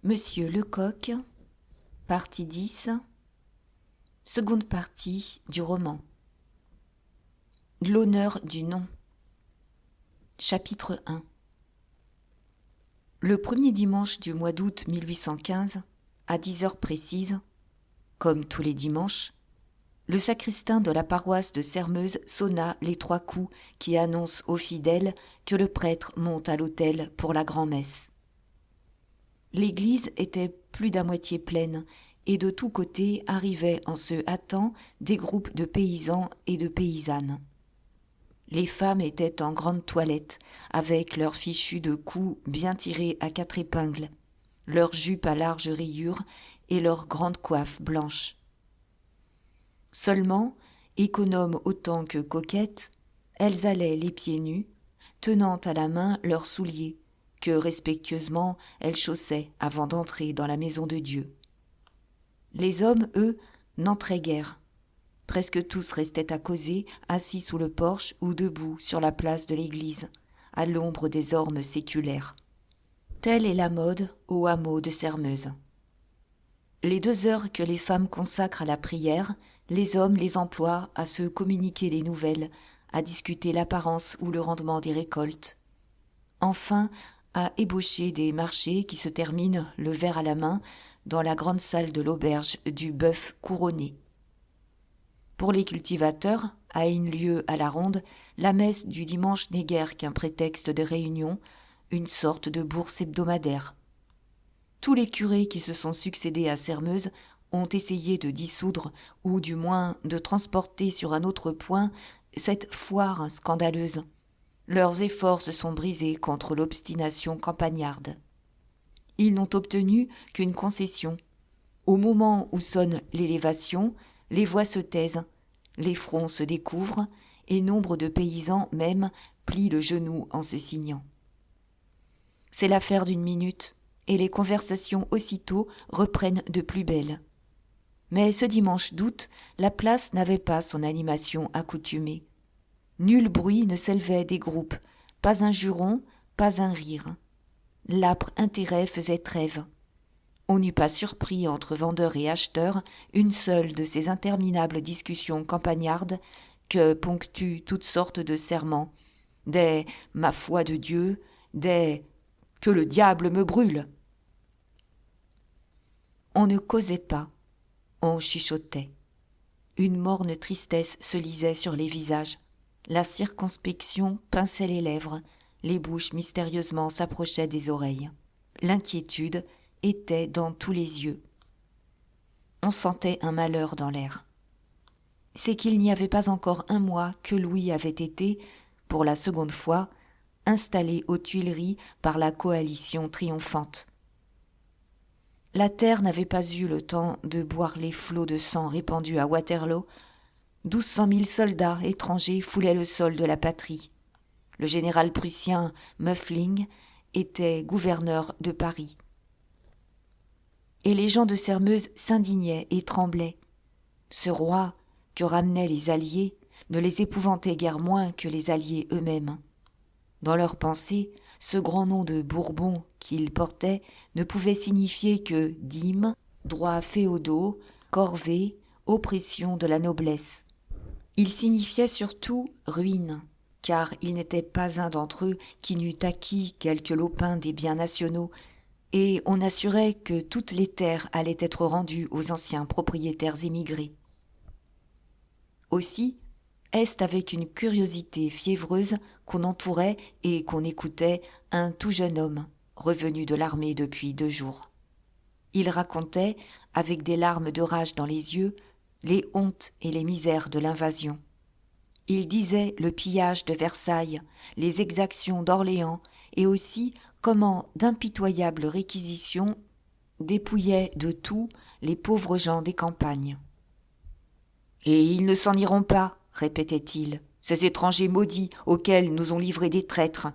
Monsieur Lecoq, partie 10, seconde partie du roman. L'honneur du nom. Chapitre 1. Le premier dimanche du mois d'août 1815, à 10 heures précises, comme tous les dimanches, le sacristain de la paroisse de Sermeuse sonna les 3 coups qui annoncent aux fidèles que le prêtre monte à l'autel pour la grand-messe. L'église était plus d'à moitié pleine, et de tous côtés arrivaient en se hâtant des groupes de paysans et de paysannes. Les femmes étaient en grande toilette, avec leurs fichus de cou bien tirés à 4 épingles, leurs jupes à larges rayures et leurs grandes coiffes blanches. Seulement, économes autant que coquettes, elles allaient les pieds nus, tenant à la main leurs souliers, que respectueusement elles chaussaient avant d'entrer dans la maison de Dieu. Les hommes, eux, n'entraient guère. Presque tous restaient à causer, assis sous le porche ou debout sur la place de l'église, à l'ombre des ormes séculaires. Telle est la mode au hameau de Sermeuse. Les 2 heures que les femmes consacrent à la prière, les hommes les emploient à se communiquer des nouvelles, à discuter l'apparence ou le rendement des récoltes. Enfin, à ébaucher des marchés qui se terminent, le verre à la main, dans la grande salle de l'auberge du Bœuf couronné. Pour les cultivateurs, à une lieue à la ronde, la messe du dimanche n'est guère qu'un prétexte de réunion, une sorte de bourse hebdomadaire. Tous les curés qui se sont succédés à Sermeuse ont essayé de dissoudre, ou du moins de transporter sur un autre point, cette foire scandaleuse. Leurs efforts se sont brisés contre l'obstination campagnarde. Ils n'ont obtenu qu'une concession. Au moment où sonne l'élévation, les voix se taisent, les fronts se découvrent, et nombre de paysans même plient le genou en se signant. C'est l'affaire d'une minute, et les conversations aussitôt reprennent de plus belle. Mais ce dimanche d'août, la place n'avait pas son animation accoutumée. Nul bruit ne s'élevait des groupes, pas un juron, pas un rire. L'âpre intérêt faisait trêve. On n'eût pas surpris entre vendeurs et acheteurs une seule de ces interminables discussions campagnardes que ponctuent toutes sortes de serments, des « ma foi de Dieu », des « que le diable me brûle ». On ne causait pas, on chuchotait. Une morne tristesse se lisait sur les visages. La circonspection pinçait les lèvres, les bouches mystérieusement s'approchaient des oreilles. L'inquiétude était dans tous les yeux. On sentait un malheur dans l'air. C'est qu'il n'y avait pas encore 1 mois que Louis avait été, pour la seconde fois, installé aux Tuileries par la coalition triomphante. La terre n'avait pas eu le temps de boire les flots de sang répandus à Waterloo. 1200 000 soldats étrangers foulaient le sol de la patrie. Le général prussien Muffling était gouverneur de Paris. Et les gens de Sermeuse s'indignaient et tremblaient. Ce roi que ramenaient les Alliés ne les épouvantait guère moins que les Alliés eux-mêmes. Dans leurs pensées, ce grand nom de Bourbon qu'ils portaient ne pouvait signifier que dîmes, droits féodaux, corvées, oppression de la noblesse. Il signifiait surtout ruine, car il n'était pas un d'entre eux qui n'eût acquis quelque lopin des biens nationaux, et on assurait que toutes les terres allaient être rendues aux anciens propriétaires émigrés. Aussi, est-ce avec une curiosité fiévreuse qu'on entourait et qu'on écoutait un tout jeune homme, revenu de l'armée depuis 2 jours. Il racontait, avec des larmes de rage dans les yeux, les hontes et les misères de l'invasion. Il disait le pillage de Versailles, les exactions d'Orléans, et aussi comment d'impitoyables réquisitions dépouillaient de tout les pauvres gens des campagnes. « Et ils ne s'en iront pas, répétait-il, ces étrangers maudits auxquels nous ont livré des traîtres.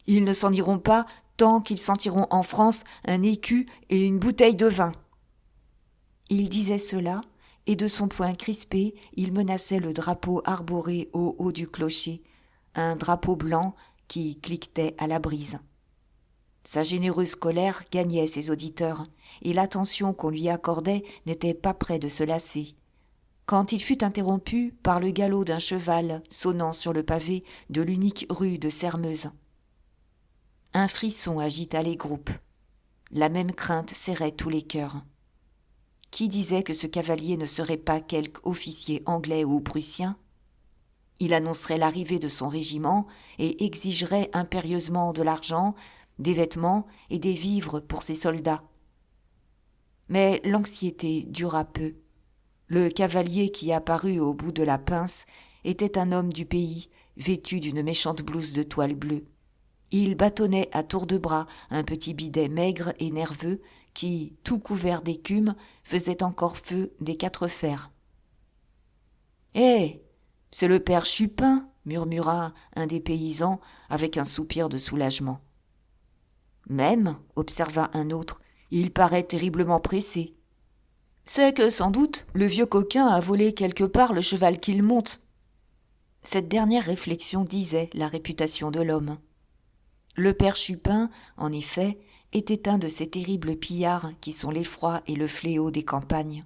Ils ne s'en iront pas tant qu'ils sentiront en France un écu et une bouteille de vin. » Il disait cela, et de son poing crispé, il menaçait le drapeau arboré au haut du clocher, un drapeau blanc qui cliquetait à la brise. Sa généreuse colère gagnait ses auditeurs, et l'attention qu'on lui accordait n'était pas près de se lasser. Quand il fut interrompu par le galop d'un cheval sonnant sur le pavé de l'unique rue de Sermeuse. Un frisson agita les groupes. La même crainte serrait tous les cœurs. Qui disait que ce cavalier ne serait pas quelque officier anglais ou prussien ? Il annoncerait l'arrivée de son régiment et exigerait impérieusement de l'argent, des vêtements et des vivres pour ses soldats. Mais l'anxiété dura peu. Le cavalier qui apparut au bout de la pince était un homme du pays, vêtu d'une méchante blouse de toile bleue. Il bâtonnait à tour de bras un petit bidet maigre et nerveux qui, tout couvert d'écume, faisait encore feu des 4 fers. « Hé, c'est le père Chupin !» murmura un des paysans avec un soupir de soulagement. « Même, » observa un autre, « il paraît terriblement pressé. »« C'est que, sans doute, le vieux coquin a volé quelque part le cheval qu'il monte. » Cette dernière réflexion disait la réputation de l'homme. Le père Chupin, en effet, était un de ces terribles pillards qui sont l'effroi et le fléau des campagnes.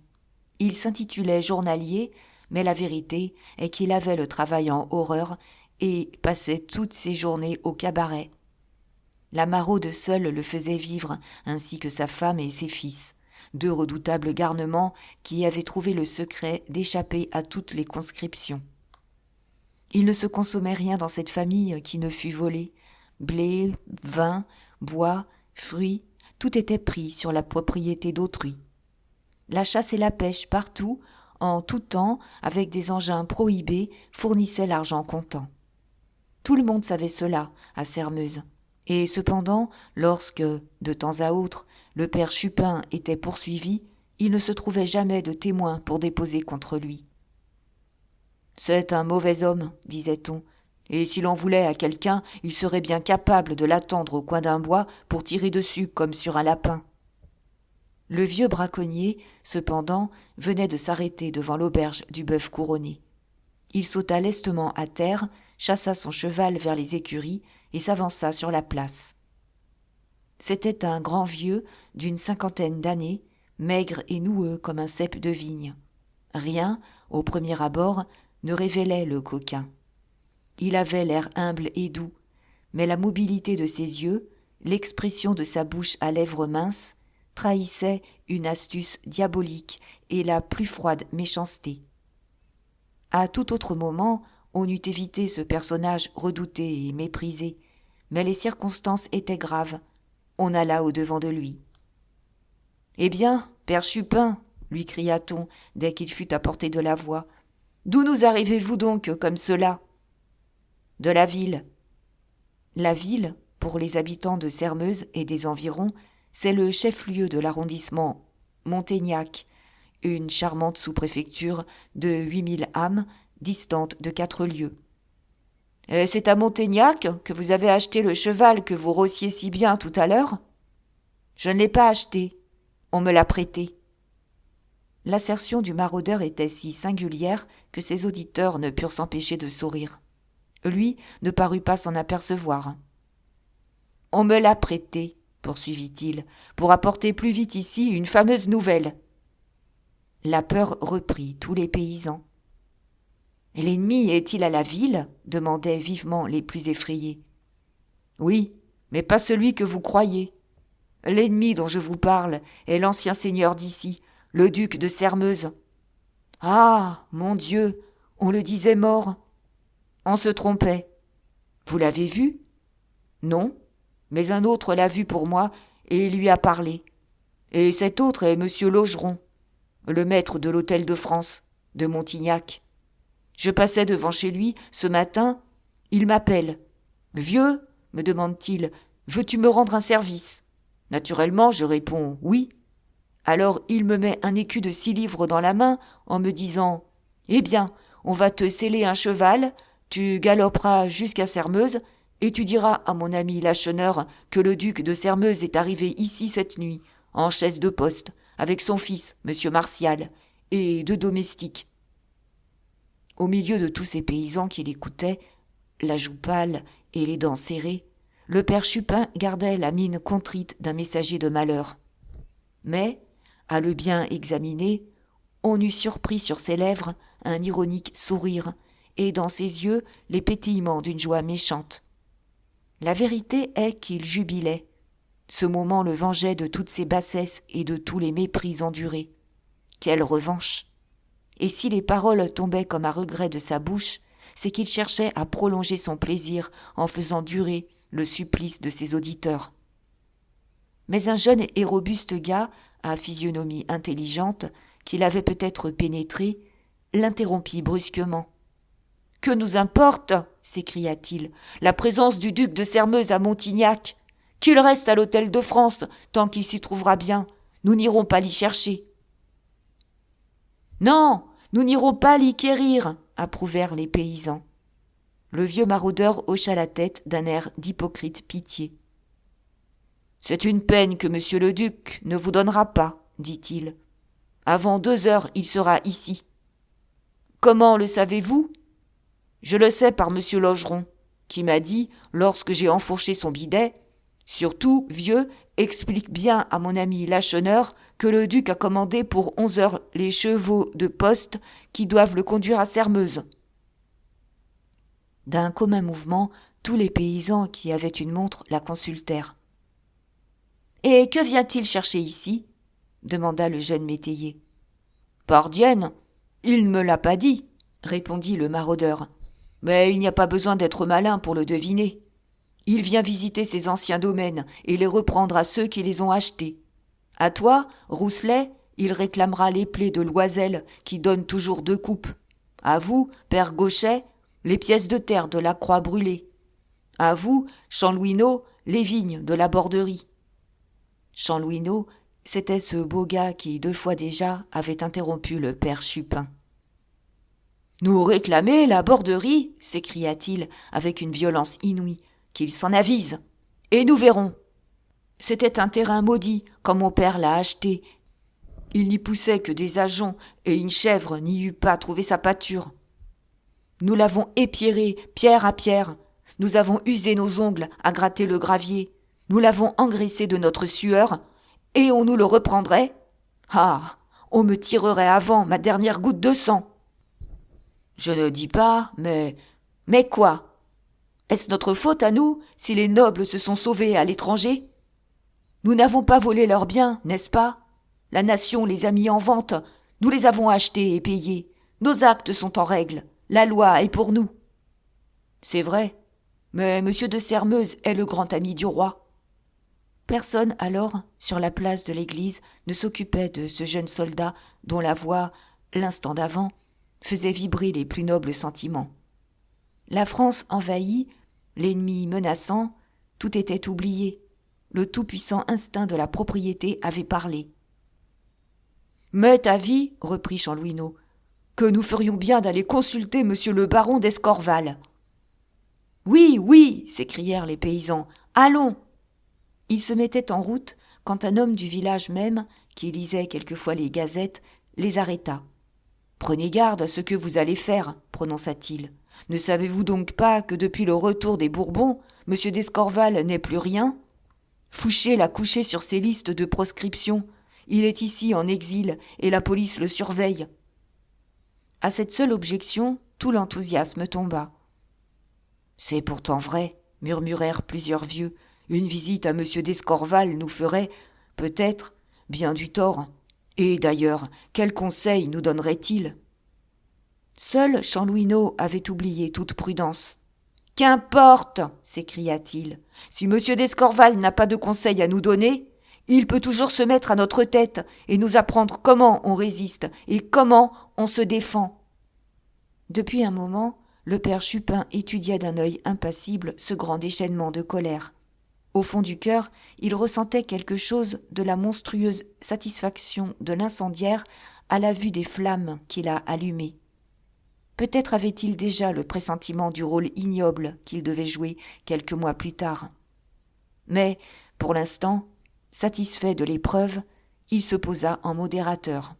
Il s'intitulait journalier, mais la vérité est qu'il avait le travail en horreur et passait toutes ses journées au cabaret. La maraude seule le faisait vivre, ainsi que sa femme et ses fils, 2 redoutables garnements qui avaient trouvé le secret d'échapper à toutes les conscriptions. Il ne se consommait rien dans cette famille qui ne fût volé. Blé, vin, bois, fruits, tout était pris sur la propriété d'autrui. La chasse et la pêche partout, en tout temps, avec des engins prohibés, fournissaient l'argent comptant. Tout le monde savait cela à Sermeuse. Et cependant, lorsque, de temps à autre, le père Chupin était poursuivi, il ne se trouvait jamais de témoin pour déposer contre lui. « C'est un mauvais homme, disait-on, et s'il en voulait à quelqu'un, il serait bien capable de l'attendre au coin d'un bois pour tirer dessus comme sur un lapin. » Le vieux braconnier, cependant, venait de s'arrêter devant l'auberge du Bœuf Couronné. Il sauta lestement à terre, chassa son cheval vers les écuries et s'avança sur la place. C'était un grand vieux d'une 50aine d'années, maigre et noueux comme un cep de vigne. Rien, au premier abord, ne révélait le coquin. Il avait l'air humble et doux, mais la mobilité de ses yeux, l'expression de sa bouche à lèvres minces, trahissaient une astuce diabolique et la plus froide méchanceté. À tout autre moment, on eût évité ce personnage redouté et méprisé, mais les circonstances étaient graves. On alla au-devant de lui. « Eh bien, père Chupin, lui cria-t-on dès qu'il fut à portée de la voix, d'où nous arrivez-vous donc comme cela ? » « De la ville. » La ville, pour les habitants de Sermeuse et des environs, c'est le chef-lieu de l'arrondissement Montaignac, une charmante sous-préfecture de 8000 âmes, distante de 4 lieues. « Et c'est à Montaignac que vous avez acheté le cheval que vous rossiez si bien tout à l'heure ? » ?»« Je ne l'ai pas acheté. On me l'a prêté. » L'assertion du maraudeur était si singulière que ses auditeurs ne purent s'empêcher de sourire. Lui ne parut pas s'en apercevoir. « On me l'a prêté, » poursuivit-il, « pour apporter plus vite ici une fameuse nouvelle. » La peur reprit tous les paysans. « L'ennemi est-il à la ville ?» demandaient vivement les plus effrayés. « Oui, mais pas celui que vous croyez. L'ennemi dont je vous parle est l'ancien seigneur d'ici, le duc de Sermeuse. Ah, mon Dieu, on le disait mort. On se trompait. Vous l'avez vu ? Non, mais un autre l'a vu pour moi et il lui a parlé. Et cet autre est monsieur Laugeron, le maître de l'hôtel de France, de Montignac. Je passais devant chez lui ce matin, il m'appelle. « Vieux, me demande-t-il, veux-tu me rendre un service ? » Naturellement, je réponds « oui ». Alors il me met un écu de 6 livres dans la main en me disant « Eh bien, on va te seller un cheval, tu galoperas jusqu'à Sermeuse et tu diras à mon ami Lacheneur que le duc de Sermeuse est arrivé ici cette nuit, en chaise de poste, avec son fils, monsieur Martial, et 2 domestiques. » Au milieu de tous ces paysans qui l'écoutaient, la joue pâle et les dents serrées, le père Chupin gardait la mine contrite d'un messager de malheur. Mais, à le bien examiner, on eût surpris sur ses lèvres un ironique sourire, et dans ses yeux les pétillements d'une joie méchante. La vérité est qu'il jubilait. Ce moment le vengeait de toutes ses bassesses et de tous les mépris endurés. Quelle revanche! Et si les paroles tombaient comme à regret de sa bouche, c'est qu'il cherchait à prolonger son plaisir en faisant durer le supplice de ses auditeurs. Mais un jeune et robuste gars, à physionomie intelligente, qui l'avait peut-être pénétré, l'interrompit brusquement. « Que nous importe, s'écria-t-il, la présence du duc de Sairmeuse à Montignac? Qu'il reste à l'hôtel de France, tant qu'il s'y trouvera bien. Nous n'irons pas l'y chercher. » « Non, nous n'irons pas l'y quérir, approuvèrent les paysans. Le vieux maraudeur hocha la tête d'un air d'hypocrite pitié. « C'est une peine que monsieur le duc ne vous donnera pas, dit-il. Avant 2 heures, il sera ici. Comment le savez-vous ? Je le sais par monsieur Logeron, qui m'a dit, lorsque j'ai enfourché son bidet, « Surtout, vieux, explique bien à mon ami Lacheneur que le duc a commandé pour 11 heures les chevaux de poste qui doivent le conduire à Sairmeuse. » D'un commun mouvement, tous les paysans qui avaient une montre la consultèrent. « Et que vient-il chercher ici ?» demanda le jeune métayer. « Pardienne, il ne me l'a pas dit, » répondit le maraudeur. « Mais il n'y a pas besoin d'être malin pour le deviner. Il vient visiter ses anciens domaines et les reprendre à ceux qui les ont achetés. À toi, Rousselet, il réclamera les plaies de Loisel qui donnent toujours 2 coupes. À vous, père Gauchet, les pièces de terre de la Croix brûlée. À vous, Chanlouineau, les vignes de la Borderie. » Chanlouineau, c'était ce beau gars qui 2 fois déjà avait interrompu le père Chupin. « Nous réclamer la Borderie » s'écria-t-il avec une violence inouïe. « Qu'il s'en avise, et nous verrons. C'était un terrain maudit, quand mon père l'a acheté. Il n'y poussait que des ajoncs, et une chèvre n'y eût pas trouvé sa pâture. Nous l'avons épierré, pierre à pierre. Nous avons usé nos ongles à gratter le gravier. Nous l'avons engraissé de notre sueur, et on nous le reprendrait. Ah, on me tirerait avant ma dernière goutte de sang. Je ne dis pas, mais quoi ? Est-ce notre faute à nous si les nobles se sont sauvés à l'étranger ? Nous n'avons pas volé leurs biens, n'est-ce pas ? La nation les a mis en vente, nous les avons achetés et payés. Nos actes sont en règle, la loi est pour nous. C'est vrai, mais monsieur de Sairmeuse est le grand ami du roi. Personne alors, sur la place de l'église, ne s'occupait de ce jeune soldat dont la voix, l'instant d'avant, faisait vibrer les plus nobles sentiments. La France envahie, l'ennemi menaçant, tout était oublié. Le tout-puissant instinct de la propriété avait parlé. « M'est avis, reprit Chanlouineau, que nous ferions bien d'aller consulter monsieur le baron d'Escorval. »« Oui, oui, s'écrièrent les paysans, allons !» Ils se mettaient en route quand un homme du village même, qui lisait quelquefois les gazettes, les arrêta. « Prenez garde à ce que vous allez faire, prononça-t-il. Ne savez-vous donc pas que depuis le retour des Bourbons, monsieur d'Escorval n'est plus rien ? Fouché l'a couché sur ses listes de proscription. Il est ici en exil et la police le surveille. » À cette seule objection, tout l'enthousiasme tomba. « C'est pourtant vrai, » murmurèrent plusieurs vieux. « Une visite à monsieur d'Escorval nous ferait, peut-être, bien du tort. Et d'ailleurs, quel conseil nous donnerait-il » Seul Chanlouineau avait oublié toute prudence. « Qu'importe !» s'écria-t-il. « Si monsieur d'Escorval n'a pas de conseil à nous donner, il peut toujours se mettre à notre tête et nous apprendre comment on résiste et comment on se défend. » Depuis un moment, le père Chupin étudiait d'un œil impassible ce grand déchaînement de colère. Au fond du cœur, il ressentait quelque chose de la monstrueuse satisfaction de l'incendiaire à la vue des flammes qu'il a allumées. Peut-être avait-il déjà le pressentiment du rôle ignoble qu'il devait jouer quelques mois plus tard. Mais, pour l'instant, satisfait de l'épreuve, il se posa en modérateur.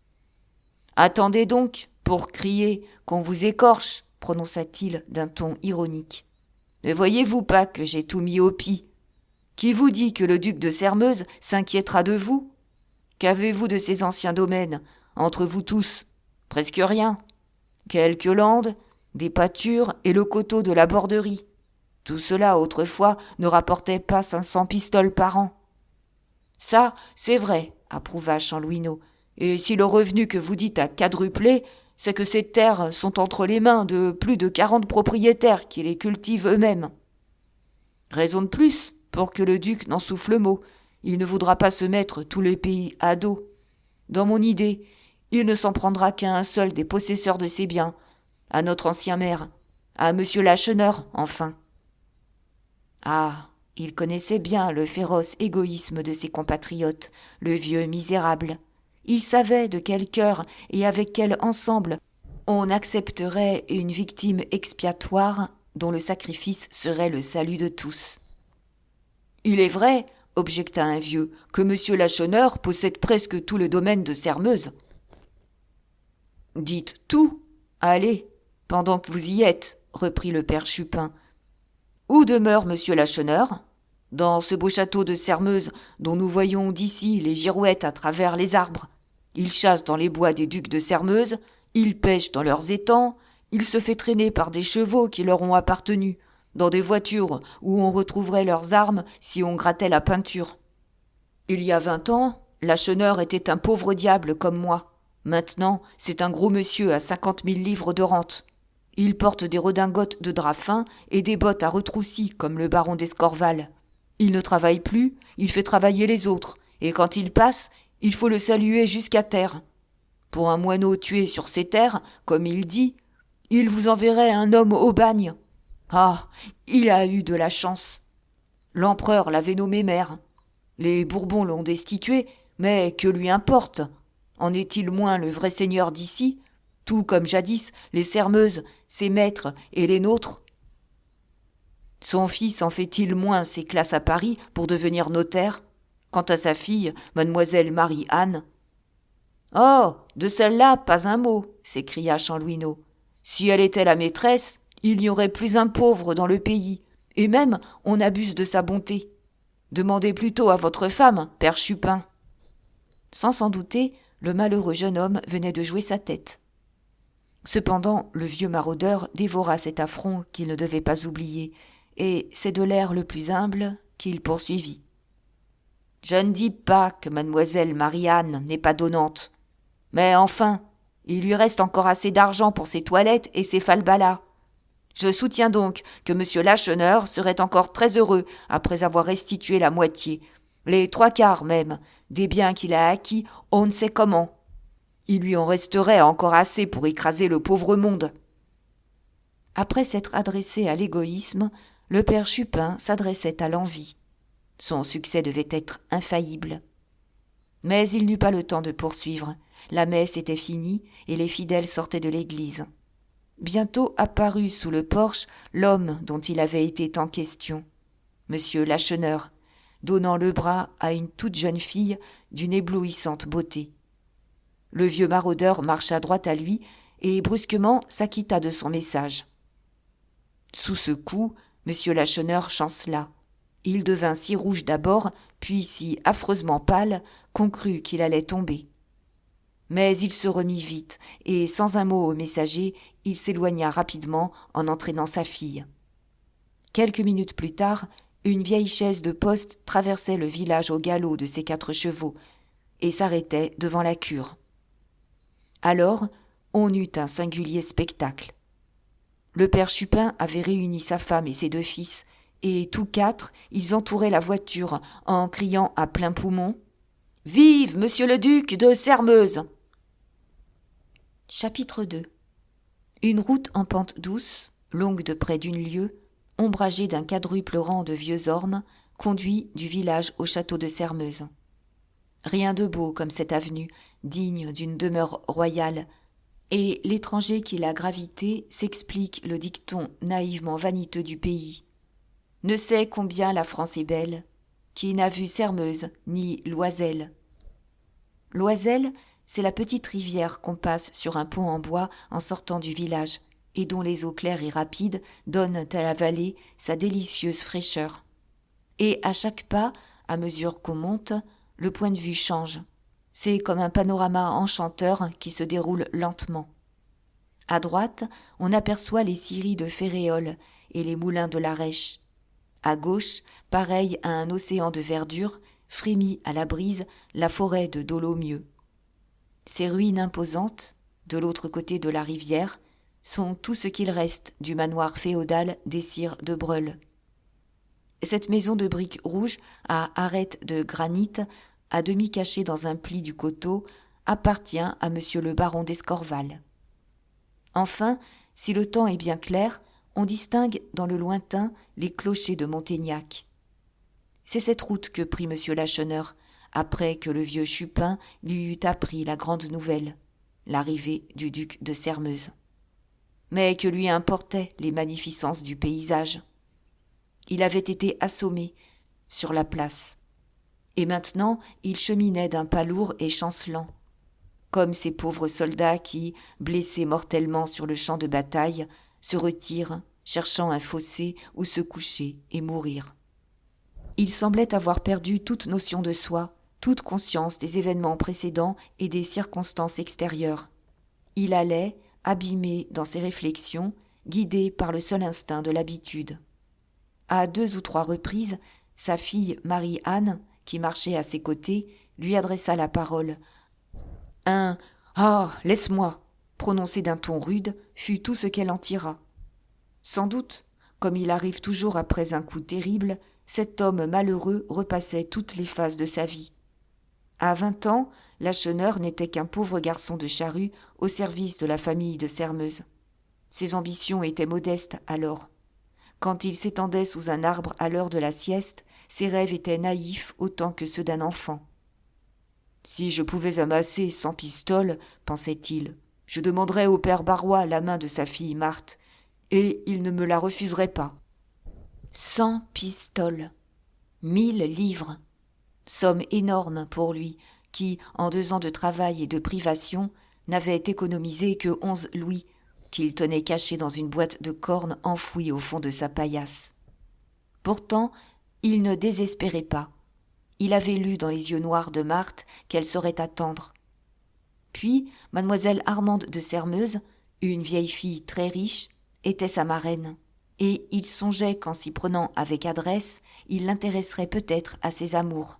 « Attendez donc, pour crier qu'on vous écorche, prononça-t-il d'un ton ironique. Ne voyez-vous pas que j'ai tout mis au pis? Qui vous dit que le duc de Sermeuse s'inquiétera de vous? Qu'avez-vous de ces anciens domaines, entre vous tous? Presque rien. Quelques landes, des pâtures et le coteau de la Borderie. Tout cela, autrefois, ne rapportait pas 500 pistoles par an. Ça, c'est vrai, approuva Chanlouineau. Et si le revenu que vous dites a quadruplé, c'est que ces terres sont entre les mains de plus de 40 propriétaires qui les cultivent eux-mêmes. Raison de plus pour que le duc n'en souffle mot. Il ne voudra pas se mettre tous les pays à dos. Dans mon idée, il ne s'en prendra qu'à un seul des possesseurs de ces biens, à notre ancien maire, à monsieur Lacheneur, enfin. Ah, il connaissait bien le féroce égoïsme de ses compatriotes, le vieux misérable. Il savait de quel cœur et avec quel ensemble on accepterait une victime expiatoire dont le sacrifice serait le salut de tous. Il est vrai, objecta un vieux, que monsieur Lacheneur possède presque tout le domaine de Sermeuse. Dites tout, allez, pendant que vous y êtes, reprit le père Chupin. Où demeure monsieur Lacheneur? Dans ce beau château de Sermeuse dont nous voyons d'ici les girouettes à travers les arbres. Il chasse dans les bois des ducs de Sermeuse, il pêche dans leurs étangs, il se fait traîner par des chevaux qui leur ont appartenu, dans des voitures où on retrouverait leurs armes si on grattait la peinture. Il y a 20 ans, Lacheneur était un pauvre diable comme moi. Maintenant, c'est un gros monsieur à 50 000 livres de rente. Il porte des redingotes de drap fin et des bottes à retroussis comme le baron d'Escorval. Il ne travaille plus, il fait travailler les autres, et quand il passe, il faut le saluer jusqu'à terre. Pour un moineau tué sur ses terres, comme il dit, il vous enverrait un homme au bagne. Ah, il a eu de la chance. L'empereur l'avait nommé maire. Les Bourbons l'ont destitué, mais que lui importe? En est-il moins le vrai seigneur d'ici, tout comme jadis les Sermeuses, ses maîtres et les nôtres? Son fils en fait-il moins ses classes à Paris pour devenir notaire? Quant à sa fille, mademoiselle Marie-Anne. Oh, de celle-là, pas un mot, s'écria Chanlouineau. Si elle était la maîtresse, il n'y aurait plus un pauvre dans le pays, et même on abuse de sa bonté. Demandez plutôt à votre femme, père Chupin. Sans s'en douter, le malheureux jeune homme venait de jouer sa tête. Cependant, le vieux maraudeur dévora cet affront qu'il ne devait pas oublier, et c'est de l'air le plus humble qu'il poursuivit. Je ne dis pas que mademoiselle Marie-Anne n'est pas donnante, mais enfin, il lui reste encore assez d'argent pour ses toilettes et ses falbalas. Je soutiens donc que monsieur Lacheneur serait encore très heureux après avoir restitué la moitié, les 3/4 même, des biens qu'il a acquis on ne sait comment. Il lui en resterait encore assez pour écraser le pauvre monde. Après s'être adressé à l'égoïsme, le père Chupin s'adressait à l'envie. Son succès devait être infaillible. Mais il n'eut pas le temps de poursuivre. La messe était finie et les fidèles sortaient de l'église. Bientôt apparut sous le porche l'homme dont il avait été tant question, monsieur Lacheneur, donnant le bras à une toute jeune fille d'une éblouissante beauté. Le vieux maraudeur marcha droit à lui et brusquement s'acquitta de son message. Sous ce coup, monsieur Lacheneur chancela. Il devint si rouge d'abord, puis si affreusement pâle qu'on crut qu'il allait tomber. Mais il se remit vite, et sans un mot au messager, il s'éloigna rapidement en entraînant sa fille. Quelques minutes plus tard, une vieille chaise de poste traversait le village au galop de ses 4 chevaux, et s'arrêtait devant la cure. Alors, on eut un singulier spectacle. Le père Chupin avait réuni sa femme et ses 2 fils, et tous 4, ils entouraient la voiture en criant à plein poumon « Vive monsieur le duc de Sermeuse !» Chapitre 2. Une route en pente douce, longue de près d'1 lieue, ombragée d'un quadruple rang de vieux ormes, conduit du village au château de Sermeuse. Rien de beau comme cette avenue, digne d'une demeure royale, et l'étranger qui l'a gravité s'explique le dicton naïvement vaniteux du pays. Ne sait combien la France est belle, qui n'a vu Sermeuse ni Loisel. Loisel, c'est la petite rivière qu'on passe sur un pont en bois en sortant du village, et dont les eaux claires et rapides donnent à la vallée sa délicieuse fraîcheur. Et à chaque pas, à mesure qu'on monte, le point de vue change. C'est comme un panorama enchanteur qui se déroule lentement. À droite, on aperçoit les scieries de Féréol et les moulins de l'Arèche. À gauche, pareil à un océan de verdure, frémit à la brise la forêt de Dolomieu. Ces ruines imposantes, de l'autre côté de la rivière, sont tout ce qu'il reste du manoir féodal des sires de Breul. Cette maison de briques rouges à arêtes de granit, à demi cachée dans un pli du coteau, appartient à monsieur le baron d'Escorval. Enfin, si le temps est bien clair, on distingue dans le lointain les clochers de Montaignac. C'est cette route que prit monsieur Lacheneur, après que le vieux Chupin lui eut appris la grande nouvelle, l'arrivée du duc de Sairmeuse. Mais que lui importaient les magnificences du paysage? Il avait été assommé sur la place, et maintenant il cheminait d'un pas lourd et chancelant, comme ces pauvres soldats qui, blessés mortellement sur le champ de bataille, se retirent, cherchant un fossé où se coucher et mourir. Il semblait avoir perdu toute notion de soi, toute conscience des événements précédents et des circonstances extérieures. Il allait, abîmé dans ses réflexions, guidé par le seul instinct de l'habitude. À 2 ou 3 reprises, sa fille Marie-Anne, qui marchait à ses côtés, lui adressa la parole. Un « Ah, laisse-moi » prononcé d'un ton rude fut tout ce qu'elle en tira. Sans doute, comme il arrive toujours après un coup terrible, cet homme malheureux repassait toutes les phases de sa vie. À 20 ans, Lacheneur n'était qu'un pauvre garçon de charrue au service de la famille de Sairmeuse. Ses ambitions étaient modestes alors. Quand il s'étendait sous un arbre à l'heure de la sieste, ses rêves étaient naïfs autant que ceux d'un enfant. « Si je pouvais amasser 100 pistoles, pensait-il, je demanderais au père Barrois la main de sa fille Marthe, et il ne me la refuserait pas. 100 pistoles, 1000 livres, somme énorme pour lui, qui, en 2 ans de travail et de privation, n'avait économisé que 11 louis, qu'il tenait cachés dans une boîte de cornes enfouie au fond de sa paillasse. Pourtant, il ne désespérait pas. Il avait lu dans les yeux noirs de Marthe qu'elle saurait attendre. Puis, mademoiselle Armande de Sairmeuse, une vieille fille très riche, était sa marraine, et il songeait qu'en s'y prenant avec adresse, il l'intéresserait peut-être à ses amours.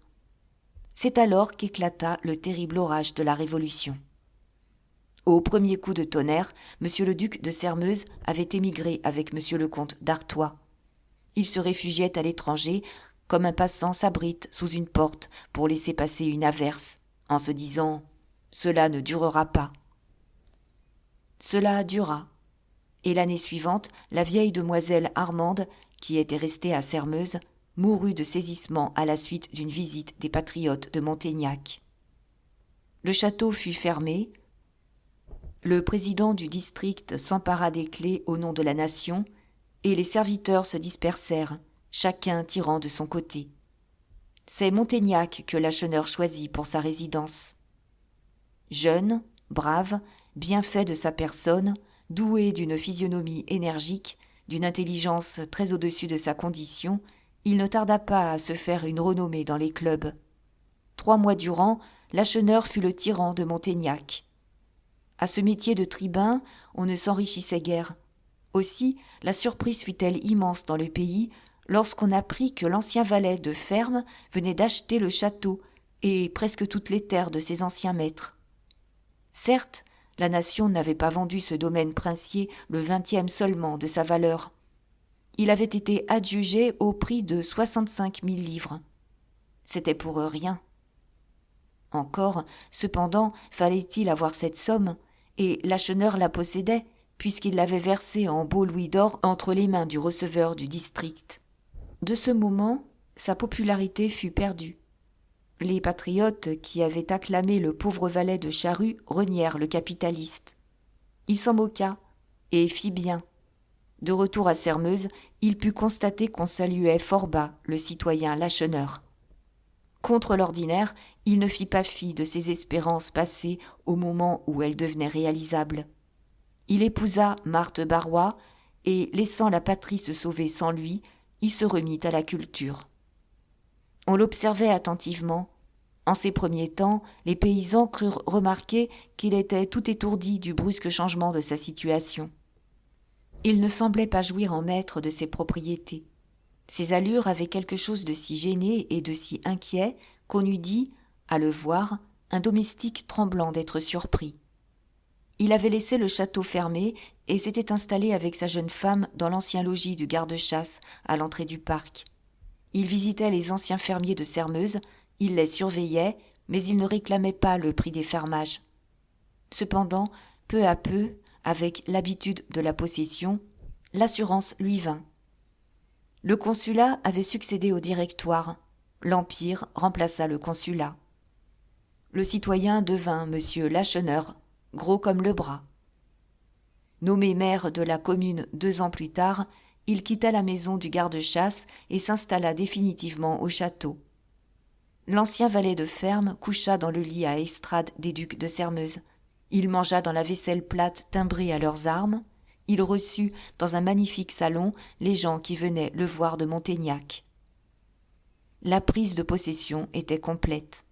C'est alors qu'éclata le terrible orage de la Révolution. Au premier coup de tonnerre, monsieur le duc de Sairmeuse avait émigré avec monsieur le comte d'Artois. Il se réfugiait à l'étranger, comme un passant s'abrite sous une porte pour laisser passer une averse, en se disant « Cela ne durera pas ». Cela dura, et l'année suivante, la vieille demoiselle Armande, qui était restée à Sairmeuse, mourut de saisissement à la suite d'une visite des patriotes de Montaignac. Le château fut fermé, le président du district s'empara des clés au nom de la nation, et les serviteurs se dispersèrent, chacun tirant de son côté. C'est Montaignac que Lacheneur choisit pour sa résidence. Jeune, brave, bien fait de sa personne, doué d'une physionomie énergique, d'une intelligence très au-dessus de sa condition, il ne tarda pas à se faire une renommée dans les clubs. 3 mois durant, Lacheneur fut le tyran de Montaignac. À ce métier de tribun, on ne s'enrichissait guère. Aussi, la surprise fut-elle immense dans le pays lorsqu'on apprit que l'ancien valet de ferme venait d'acheter le château et presque toutes les terres de ses anciens maîtres. Certes, la nation n'avait pas vendu ce domaine princier le 20e seulement de sa valeur. Il avait été adjugé au prix de 65 000 livres. C'était pour eux rien. Encore, cependant, fallait-il avoir cette somme, et Lacheneur la possédait, puisqu'il l'avait versée en beaux louis d'or entre les mains du receveur du district. De ce moment, sa popularité fut perdue. Les patriotes qui avaient acclamé le pauvre valet de charrue renièrent le capitaliste. Il s'en moqua, et fit bien. De retour à Sairmeuse, il put constater qu'on saluait fort bas le citoyen Lacheneur. Contre l'ordinaire, il ne fit pas fi de ses espérances passées au moment où elles devenaient réalisables. Il épousa Marthe Barrois et, laissant la patrie se sauver sans lui, il se remit à la culture. On l'observait attentivement. En ces premiers temps, les paysans crurent remarquer qu'il était tout étourdi du brusque changement de sa situation. Il ne semblait pas jouir en maître de ses propriétés. Ses allures avaient quelque chose de si gêné et de si inquiet qu'on eût dit, à le voir, un domestique tremblant d'être surpris. Il avait laissé le château fermé et s'était installé avec sa jeune femme dans l'ancien logis du garde-chasse à l'entrée du parc. Il visitait les anciens fermiers de Sermeuse, il les surveillait, mais il ne réclamait pas le prix des fermages. Cependant, peu à peu, avec l'habitude de la possession, l'assurance lui vint. Le consulat avait succédé au directoire. L'Empire remplaça le consulat. Le citoyen devint monsieur Lacheneur, gros comme le bras. Nommé maire de la commune 2 ans plus tard, il quitta la maison du garde-chasse et s'installa définitivement au château. L'ancien valet de ferme coucha dans le lit à estrade des ducs de Sermeuse. Il mangea dans la vaisselle plate timbrée à leurs armes. Il reçut dans un magnifique salon les gens qui venaient le voir de Montaignac. La prise de possession était complète.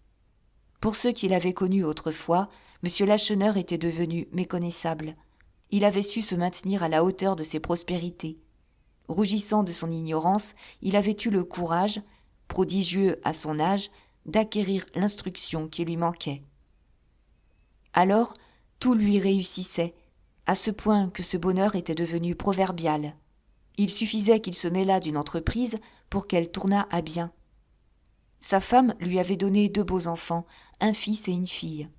Pour ceux qui l'avaient connu autrefois, M. Lacheneur était devenu méconnaissable. Il avait su se maintenir à la hauteur de ses prospérités. Rougissant de son ignorance, il avait eu le courage, prodigieux à son âge, d'acquérir l'instruction qui lui manquait. Alors, tout lui réussissait, à ce point que ce bonheur était devenu proverbial. Il suffisait qu'il se mêlât d'une entreprise pour qu'elle tournât à bien. Sa femme lui avait donné 2 beaux enfants, un fils et une fille.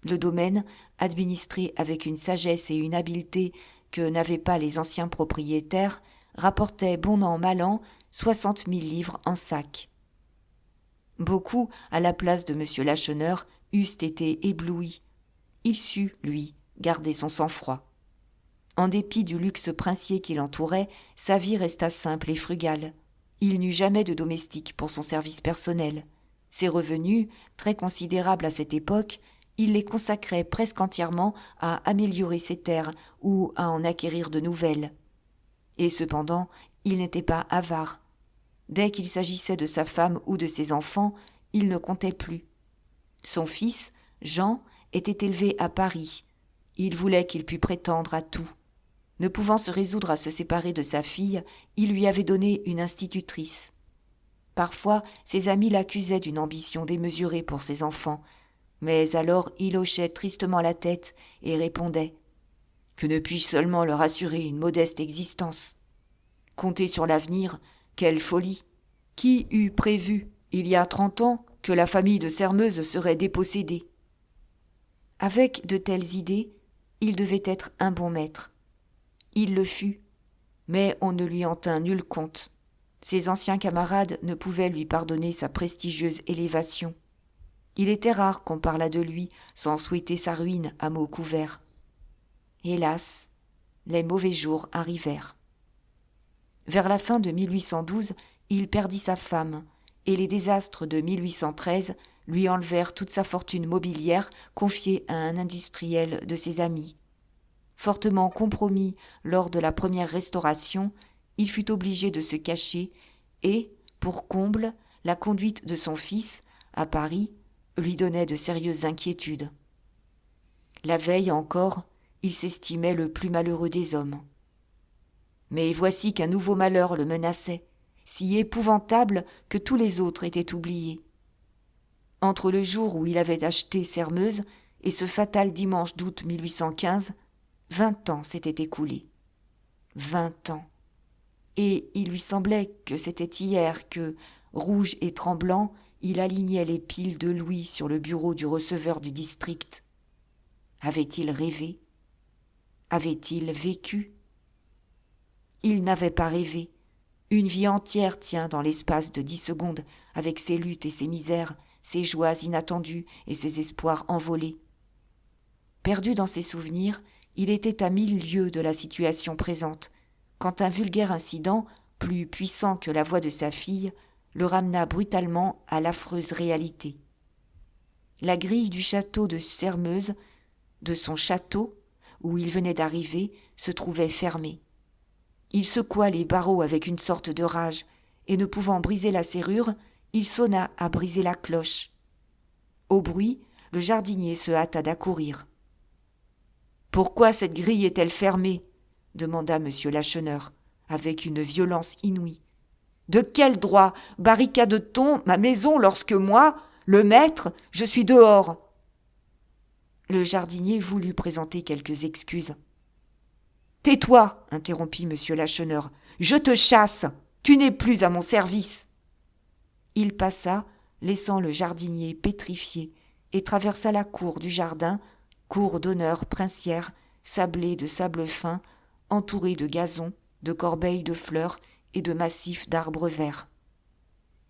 Le domaine, administré avec une sagesse et une habileté que n'avaient pas les anciens propriétaires, rapportait bon an mal an 60 000 livres en sac. Beaucoup, à la place de M. Lacheneur, eussent été éblouis. Il sut, lui, garder son sang-froid. En dépit du luxe princier qui l'entourait, sa vie resta simple et frugale. Il n'eut jamais de domestique pour son service personnel. Ses revenus, très considérables à cette époque, il les consacrait presque entièrement à améliorer ses terres ou à en acquérir de nouvelles. Et cependant, il n'était pas avare. Dès qu'il s'agissait de sa femme ou de ses enfants, il ne comptait plus. Son fils, Jean, était élevé à Paris. Il voulait qu'il pût prétendre à tout. Ne pouvant se résoudre à se séparer de sa fille, il lui avait donné une institutrice. Parfois, ses amis l'accusaient d'une ambition démesurée pour ses enfants, mais alors il hochait tristement la tête et répondait « Que ne puis-je seulement leur assurer une modeste existence ? Compter sur l'avenir, quelle folie ! Qui eût prévu, il y a 30 ans, que la famille de Sermeuse serait dépossédée ?» Avec de telles idées, il devait être un bon maître. Il le fut, mais on ne lui en tint nul compte. Ses anciens camarades ne pouvaient lui pardonner sa prestigieuse élévation. Il était rare qu'on parlât de lui sans souhaiter sa ruine à mots couverts. Hélas, les mauvais jours arrivèrent. Vers la fin de 1812, il perdit sa femme, et les désastres de 1813 lui enlevèrent toute sa fortune mobilière confiée à un industriel de ses amis. Fortement compromis lors de la première restauration, il fut obligé de se cacher et, pour comble, la conduite de son fils, à Paris, lui donnait de sérieuses inquiétudes. La veille encore, il s'estimait le plus malheureux des hommes. Mais voici qu'un nouveau malheur le menaçait, si épouvantable que tous les autres étaient oubliés. Entre le jour où il avait acheté Sermeuse et ce fatal dimanche d'août 1815, 20 ans s'étaient écoulés. 20 ans. Et il lui semblait que c'était hier que, rouge et tremblant, il alignait les piles de louis sur le bureau du receveur du district. Avait-il rêvé ? Avait-il vécu ? Il n'avait pas rêvé. Une vie entière tient dans l'espace de 10 secondes, avec ses luttes et ses misères, ses joies inattendues et ses espoirs envolés. Perdu dans ses souvenirs, il était à 1000 lieues de la situation présente, quand un vulgaire incident, plus puissant que la voix de sa fille, le ramena brutalement à l'affreuse réalité. La grille du château de Sermeuse, de son château, où il venait d'arriver se trouvait fermée. Il secoua les barreaux avec une sorte de rage, et ne pouvant briser la serrure, il sonna à briser la cloche. Au bruit, le jardinier se hâta d'accourir. « Pourquoi cette grille est-elle fermée ?» demanda M. Lacheneur, avec une violence inouïe. « De quel droit barricade-t-on ma maison lorsque moi, le maître, je suis dehors ?» Le jardinier voulut présenter quelques excuses. « Tais-toi, interrompit M. Lacheneur, je te chasse, tu n'es plus à mon service. » Il passa, laissant le jardinier pétrifié, et traversa la cour du jardin, cour d'honneur princière, sablée de sable fin, entourée de gazons, de corbeilles de fleurs et de massifs d'arbres verts.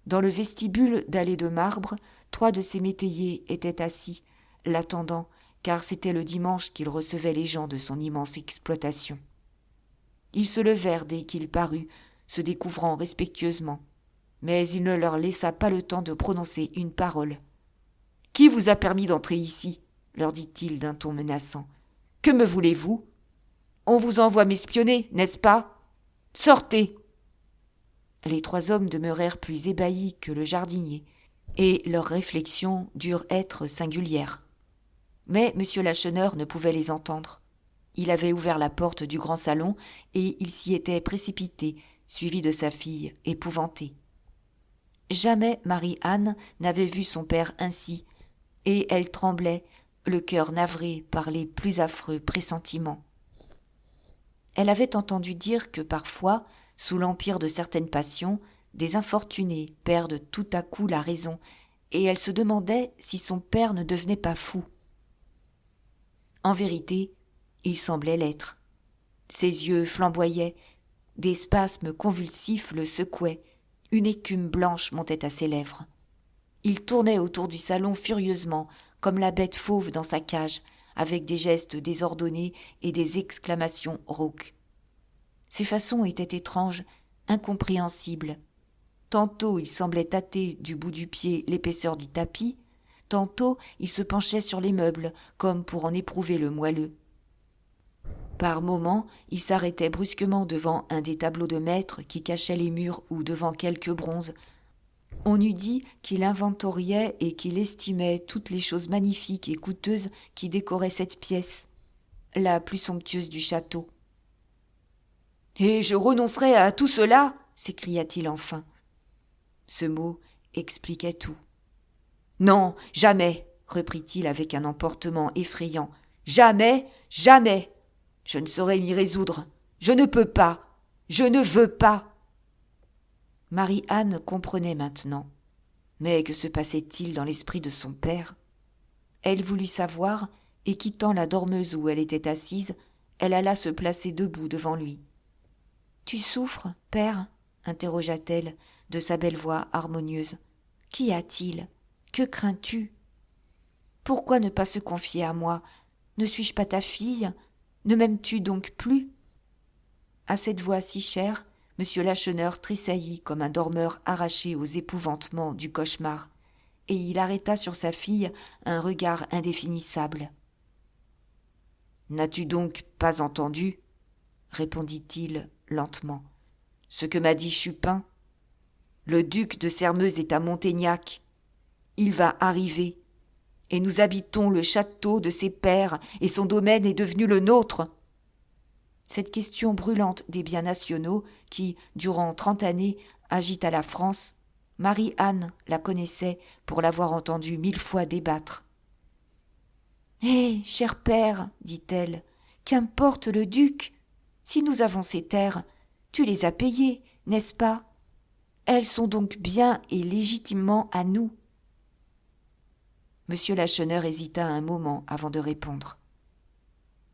Dans le vestibule dallé de marbre, 3 de ses métayers étaient assis, l'attendant, car c'était le dimanche qu'il recevait les gens de son immense exploitation. Ils se levèrent dès qu'il parut, se découvrant respectueusement, mais il ne leur laissa pas le temps de prononcer une parole. « Qui vous a permis d'entrer ici ?» leur dit-il d'un ton menaçant. « Que me voulez-vous ? On vous envoie m'espionner, n'est-ce pas ? Sortez !» Les 3 hommes demeurèrent plus ébahis que le jardinier, et leurs réflexions durent être singulières. Mais M. Lacheneur ne pouvait les entendre. Il avait ouvert la porte du grand salon, et il s'y était précipité, suivi de sa fille, épouvantée. Jamais Marie-Anne n'avait vu son père ainsi, et elle tremblait, le cœur navré par les plus affreux pressentiments. Elle avait entendu dire que parfois, sous l'empire de certaines passions, des infortunés perdent tout à coup la raison, et elle se demandait si son père ne devenait pas fou. En vérité, il semblait l'être. Ses yeux flamboyaient, des spasmes convulsifs le secouaient, une écume blanche montait à ses lèvres. Il tournait autour du salon furieusement, comme la bête fauve dans sa cage, avec des gestes désordonnés et des exclamations rauques. Ses façons étaient étranges, incompréhensibles. Tantôt il semblait tâter du bout du pied l'épaisseur du tapis, tantôt il se penchait sur les meubles, comme pour en éprouver le moelleux. Par moments, il s'arrêtait brusquement devant un des tableaux de maître qui cachaient les murs ou devant quelques bronzes. On eût dit qu'il inventoriait et qu'il estimait toutes les choses magnifiques et coûteuses qui décoraient cette pièce, la plus somptueuse du château. « Et je renoncerai à tout cela !» s'écria-t-il enfin. Ce mot expliquait tout. « Non, jamais !» reprit-il avec un emportement effrayant. « Jamais, jamais ! Je ne saurais m'y résoudre. Je ne peux pas. Je ne veux pas. » Marie-Anne comprenait maintenant. Mais que se passait-il dans l'esprit de son père ? Elle voulut savoir, et quittant la dormeuse où elle était assise, elle alla se placer debout devant lui. « Tu souffres, père ?» interrogea-t-elle de sa belle voix harmonieuse. « Qu'y a-t-il ? Que crains-tu ? Pourquoi ne pas se confier à moi ? Ne suis-je pas ta fille ? Ne m'aimes-tu donc plus ?» À cette voix si chère, M. Lacheneur tressaillit comme un dormeur arraché aux épouvantements du cauchemar, et il arrêta sur sa fille un regard indéfinissable. « N'as-tu donc pas entendu, répondit-il lentement, ce que m'a dit Chupin ? Le duc de Sairmeuse est à Montaignac. Il va arriver, et nous habitons le château de ses pères, et son domaine est devenu le nôtre. » Cette question brûlante des biens nationaux qui, durant 30 années, agita la France, Marie-Anne la connaissait pour l'avoir entendue 1000 fois débattre. « Eh, cher père, dit-elle, qu'importe le duc ? Si nous avons ces terres, tu les as payées, n'est-ce pas ? Elles sont donc bien et légitimement à nous. » Monsieur Lacheneur hésita un moment avant de répondre.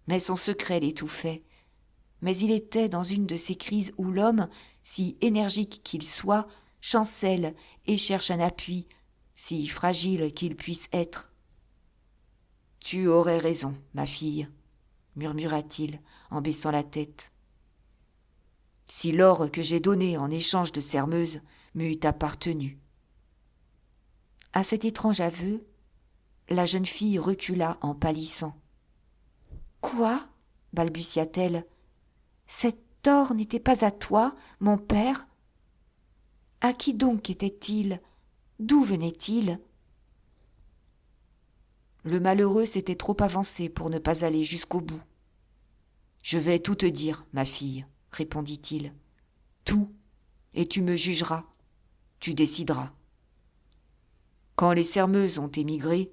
Mais son secret l'étouffait. Mais il était dans une de ces crises où l'homme, si énergique qu'il soit, chancelle et cherche un appui, si fragile qu'il puisse être. « Tu aurais raison, ma fille, » murmura-t-il en baissant la tête. « Si l'or que j'ai donné en échange de Sairmeuse m'eût appartenu. » À cet étrange aveu, la jeune fille recula en pâlissant. « Quoi ? balbutia-t-elle. Cet or n'était pas à toi, mon père? À qui donc était-il? D'où venait-il? Le malheureux s'était trop avancé pour ne pas aller jusqu'au bout. Je vais tout te dire, ma fille, répondit-il. Tout, et tu me jugeras, tu décideras. Quand les Sermeuses ont émigré,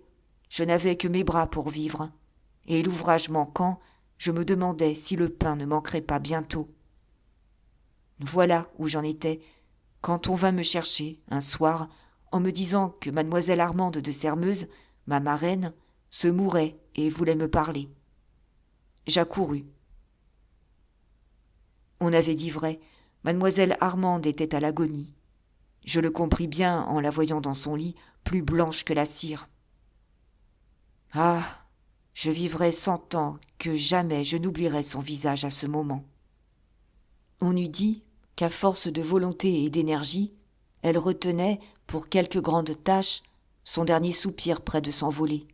je n'avais que mes bras pour vivre, et l'ouvrage manquant, je me demandais si le pain ne manquerait pas bientôt. Voilà où j'en étais, quand on vint me chercher, un soir, en me disant que mademoiselle Armande de Sermeuse, ma marraine, se mourait et voulait me parler. J'accourus. On avait dit vrai, mademoiselle Armande était à l'agonie. Je le compris bien en la voyant dans son lit, plus blanche que la cire. Ah, je vivrais 100 ans que jamais je n'oublierais son visage à ce moment. On eût dit qu'à force de volonté et d'énergie, elle retenait, pour quelque grande tâche, son dernier soupir près de s'envoler.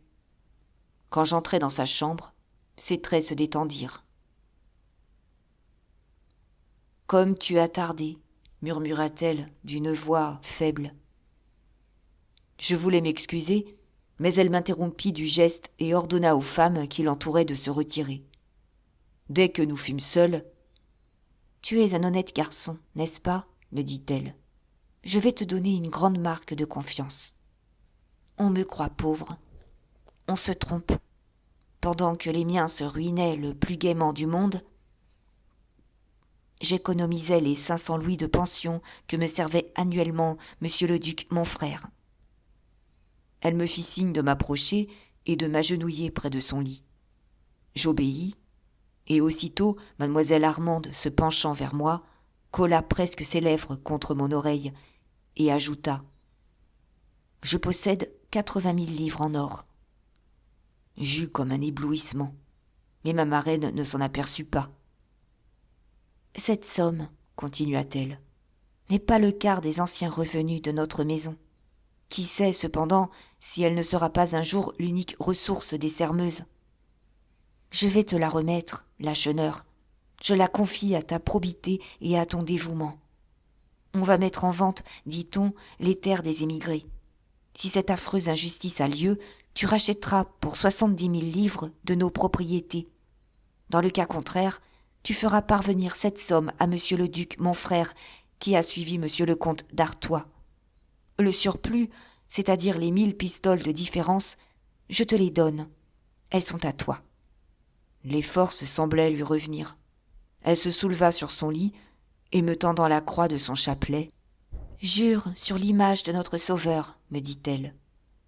Quand j'entrai dans sa chambre, ses traits se détendirent. « Comme tu as tardé, » murmura-t-elle d'une voix faible. Je voulais m'excuser, mais elle m'interrompit du geste et ordonna aux femmes qui l'entouraient de se retirer. Dès que nous fûmes seuls, « Tu es un honnête garçon, n'est-ce pas ?» me dit-elle. « Je vais te donner une grande marque de confiance. On me croit pauvre. On se trompe. Pendant que les miens se ruinaient le plus gaiement du monde, j'économisais les 500 louis de pension que me servait annuellement monsieur le duc, mon frère. » Elle me fit signe de m'approcher et de m'agenouiller près de son lit. J'obéis, et aussitôt mademoiselle Armande, se penchant vers moi, colla presque ses lèvres contre mon oreille et ajouta « Je possède 80 000 livres en or. » J'eus comme un éblouissement, mais ma marraine ne s'en aperçut pas. « Cette somme, continua-t-elle, n'est pas le quart des anciens revenus de notre maison. Qui sait, cependant, si elle ne sera pas un jour l'unique ressource des Sermeuses. Je vais te la remettre, Lacheneur. Je la confie à ta probité et à ton dévouement. On va mettre en vente, dit-on, les terres des émigrés. Si cette affreuse injustice a lieu, tu rachèteras pour 70 000 livres de nos propriétés. Dans le cas contraire, tu feras parvenir cette somme à monsieur le duc, mon frère, qui a suivi monsieur le comte d'Artois. Le surplus, c'est-à-dire les 1000 pistoles de différence, je te les donne. Elles sont à toi. » Les forces semblaient lui revenir. Elle se souleva sur son lit et me tendant la croix de son chapelet. « Jure sur l'image de notre Sauveur, me dit-elle.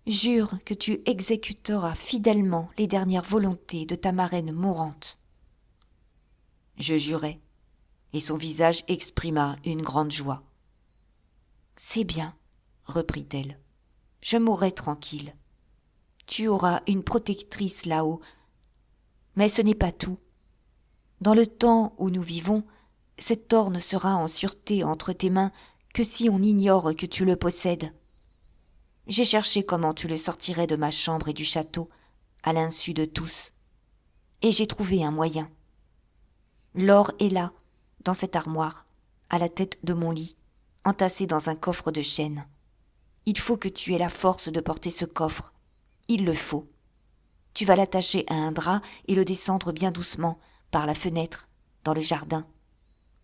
Jure que tu exécuteras fidèlement les dernières volontés de ta marraine mourante. » Je jurai, et son visage exprima une grande joie. « C'est bien, » reprit-elle. « Je mourrai tranquille. Tu auras une protectrice là-haut. Mais ce n'est pas tout. Dans le temps où nous vivons, cet or ne sera en sûreté entre tes mains que si on ignore que tu le possèdes. J'ai cherché comment tu le sortirais de ma chambre et du château, à l'insu de tous. Et j'ai trouvé un moyen. L'or est là, dans cette armoire, à la tête de mon lit, entassé dans un coffre de chêne. Il faut que tu aies la force de porter ce coffre. Il le faut. Tu vas l'attacher à un drap et le descendre bien doucement, par la fenêtre, dans le jardin.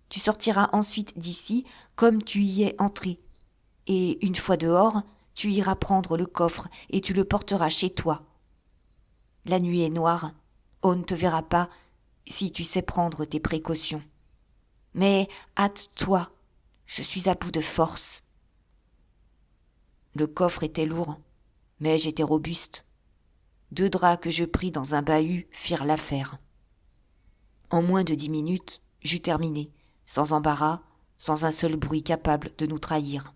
Tu sortiras ensuite d'ici comme tu y es entré. Et une fois dehors, tu iras prendre le coffre et tu le porteras chez toi. La nuit est noire, on ne te verra pas si tu sais prendre tes précautions. Mais hâte-toi, je suis à bout de force. » Le coffre était lourd, mais j'étais robuste. 2 draps que je pris dans un bahut firent l'affaire. En moins de 10 minutes, j'eus terminé, sans embarras, sans un seul bruit capable de nous trahir.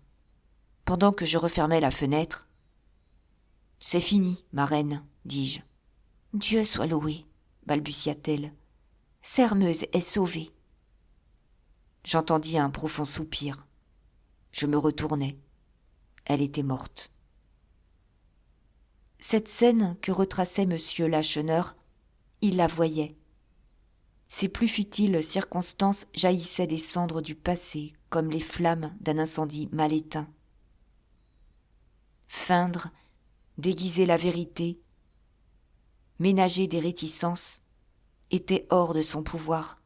Pendant que je refermais la fenêtre, « C'est fini, ma reine, dis-je. »« Dieu soit loué, » balbutia-t-elle. « Sermeuse est sauvée. » J'entendis un profond soupir. Je me retournai. Elle était morte. Cette scène que retraçait monsieur Lacheneur, il la voyait. Ses plus futiles circonstances jaillissaient des cendres du passé comme les flammes d'un incendie mal éteint. Feindre, déguiser la vérité, ménager des réticences, était hors de son pouvoir.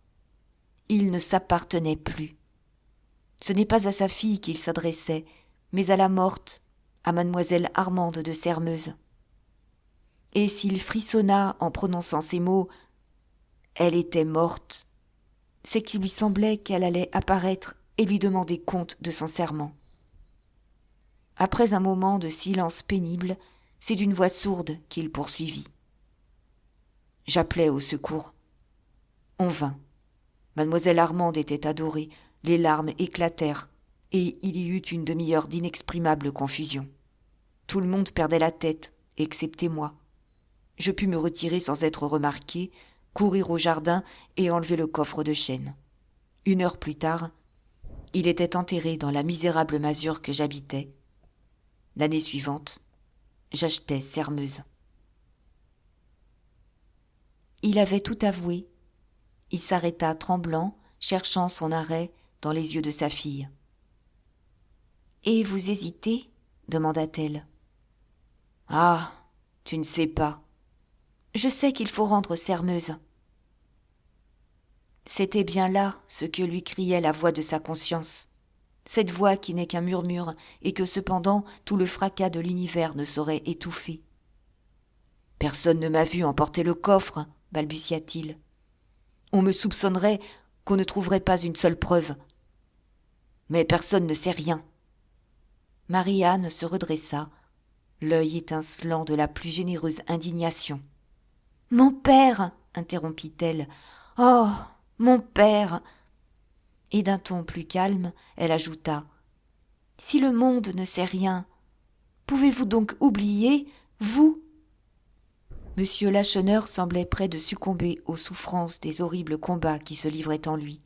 Il ne s'appartenait plus. Ce n'est pas à sa fille qu'il s'adressait, mais à la morte, à mademoiselle Armande de Sairmeuse. Et s'il frissonna en prononçant ces mots, elle était morte, c'est qu'il lui semblait qu'elle allait apparaître et lui demander compte de son serment. Après un moment de silence pénible, c'est d'une voix sourde qu'il poursuivit. J'appelais au secours. On vint. Mademoiselle Armande était adorée, les larmes éclatèrent, et il y eut une demi-heure d'inexprimable confusion. Tout le monde perdait la tête, excepté moi. Je pus me retirer sans être remarqué, courir au jardin et enlever le coffre de chêne. 1 heure plus tard, il était enterré dans la misérable masure que j'habitais. L'année suivante, j'achetai Sairmeuse. Il avait tout avoué. Il s'arrêta tremblant, cherchant son arrêt dans les yeux de sa fille. « Et vous hésitez ?» demanda-t-elle. « Ah, tu ne sais pas. Je sais qu'il faut rendre Sairmeuse. » C'était bien là ce que lui criait la voix de sa conscience, cette voix qui n'est qu'un murmure et que cependant tout le fracas de l'univers ne saurait étouffer. « Personne ne m'a vu emporter le coffre, » balbutia-t-il. « On me soupçonnerait qu'on ne trouverait pas une seule preuve. Mais personne ne sait rien. » Marie-Anne se redressa, l'œil étincelant de la plus généreuse indignation. « Mon père !» interrompit-elle. « Oh, mon père !» Et d'un ton plus calme, elle ajouta. « Si le monde ne sait rien, pouvez-vous donc oublier, vous ?» Monsieur Lacheneur semblait près de succomber aux souffrances des horribles combats qui se livraient en lui.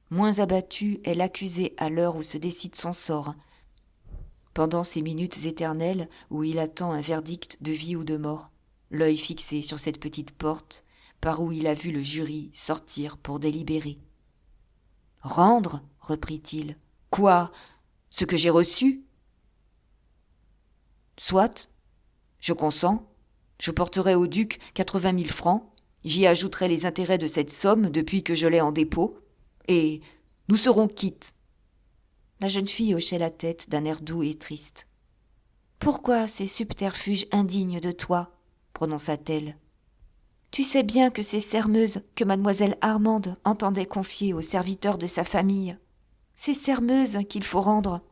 Moins abattue, elle accusait à l'heure où se décide son sort. Pendant ces minutes éternelles où il attend un verdict de vie ou de mort, l'œil fixé sur cette petite porte par où il a vu le jury sortir pour délibérer. « Rendre ?» reprit-il. « Quoi ? Ce que j'ai reçu ? » « Soit, je consens. Je porterai au duc 80 000 francs, j'y ajouterai les intérêts de cette somme depuis que je l'ai en dépôt, et nous serons quittes. » La jeune fille hochait la tête d'un air doux et triste. « Pourquoi ces subterfuges indignes de toi ?» prononça-t-elle. « Tu sais bien que c'est Sairmeuse que mademoiselle Armande entendait confier aux serviteurs de sa famille. C'est Sairmeuse qu'il faut rendre. »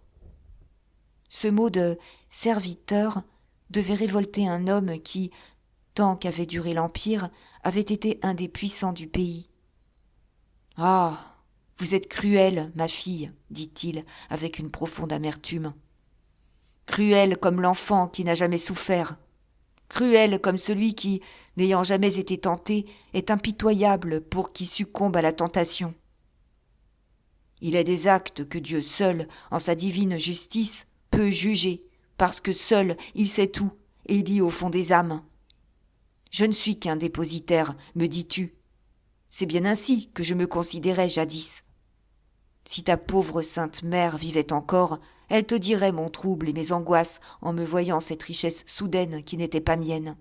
Ce mot de « serviteur » devait révolter un homme qui, tant qu'avait duré l'Empire, avait été un des puissants du pays. « Ah, vous êtes cruelle, ma fille, » dit-il avec une profonde amertume. « Cruelle comme l'enfant qui n'a jamais souffert. Cruelle comme celui qui, n'ayant jamais été tenté, est impitoyable pour qui succombe à la tentation. Il est des actes que Dieu seul, en sa divine justice, peut juger, parce que seul il sait tout et lit au fond des âmes. Je ne suis qu'un dépositaire, me dis-tu. C'est bien ainsi que je me considérais jadis. Si ta pauvre sainte mère vivait encore, elle te dirait mon trouble et mes angoisses en me voyant cette richesse soudaine qui n'était pas mienne.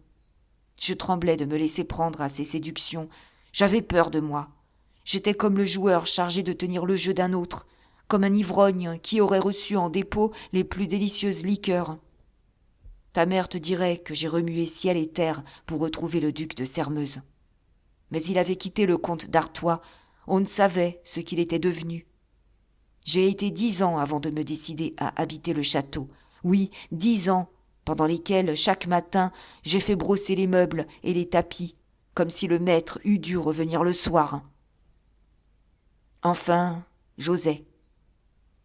Je tremblais de me laisser prendre à ces séductions. J'avais peur de moi. J'étais comme le joueur chargé de tenir le jeu d'un autre, comme un ivrogne qui aurait reçu en dépôt les plus délicieuses liqueurs. Ta mère te dirait que j'ai remué ciel et terre pour retrouver le duc de Sairmeuse. Mais il avait quitté le comte d'Artois, on ne savait ce qu'il était devenu. J'ai été 10 ans avant de me décider à habiter le château. Oui, 10 ans, pendant lesquels, chaque matin, j'ai fait brosser les meubles et les tapis, comme si le maître eût dû revenir le soir. Enfin, j'osais.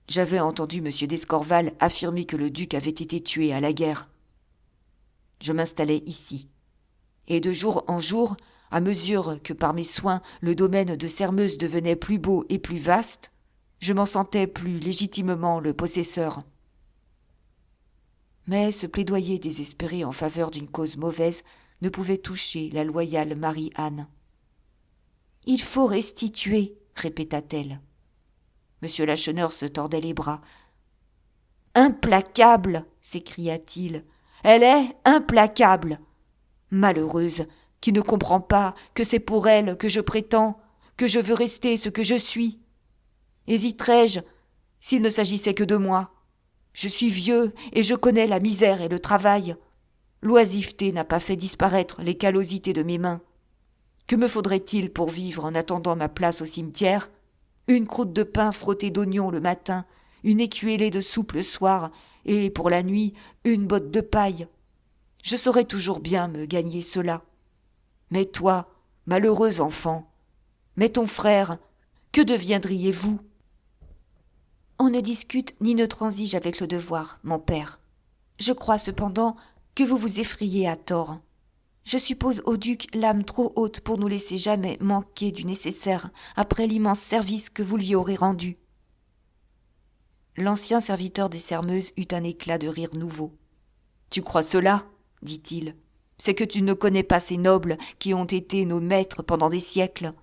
J'avais entendu M. d'Escorval affirmer que le duc avait été tué à la guerre. Je m'installais ici. Et de jour en jour, à mesure que par mes soins le domaine de Sairmeuse devenait plus beau et plus vaste, je m'en sentais plus légitimement le possesseur. Mais ce plaidoyer désespéré en faveur d'une cause mauvaise ne pouvait toucher la loyale Marie-Anne. Il faut restituer, répéta-t-elle. Monsieur Lacheneur se tordait les bras. Implacable, s'écria-t-il. Elle est implacable. Malheureuse, qui ne comprend pas que c'est pour elle que je prétends, que je veux rester ce que je suis. Hésiterais-je s'il ne s'agissait que de moi? Je suis vieux et je connais la misère et le travail. L'oisiveté n'a pas fait disparaître les callosités de mes mains. Que me faudrait-il pour vivre en attendant ma place au cimetière? Une croûte de pain frottée d'oignons le matin, une écuellée de soupe le soir, et pour la nuit, une botte de paille. Je saurais toujours bien me gagner cela. Mais toi, malheureux enfant, mais ton frère, que deviendriez-vous? On ne discute ni ne transige avec le devoir, mon père. Je crois cependant que vous vous effrayez à tort. Je suppose au duc l'âme trop haute pour nous laisser jamais manquer du nécessaire après l'immense service que vous lui aurez rendu. L'ancien serviteur des Sermeuses eut un éclat de rire nouveau. Tu crois cela? Dit-il. C'est que tu ne connais pas ces nobles qui ont été nos maîtres pendant des siècles.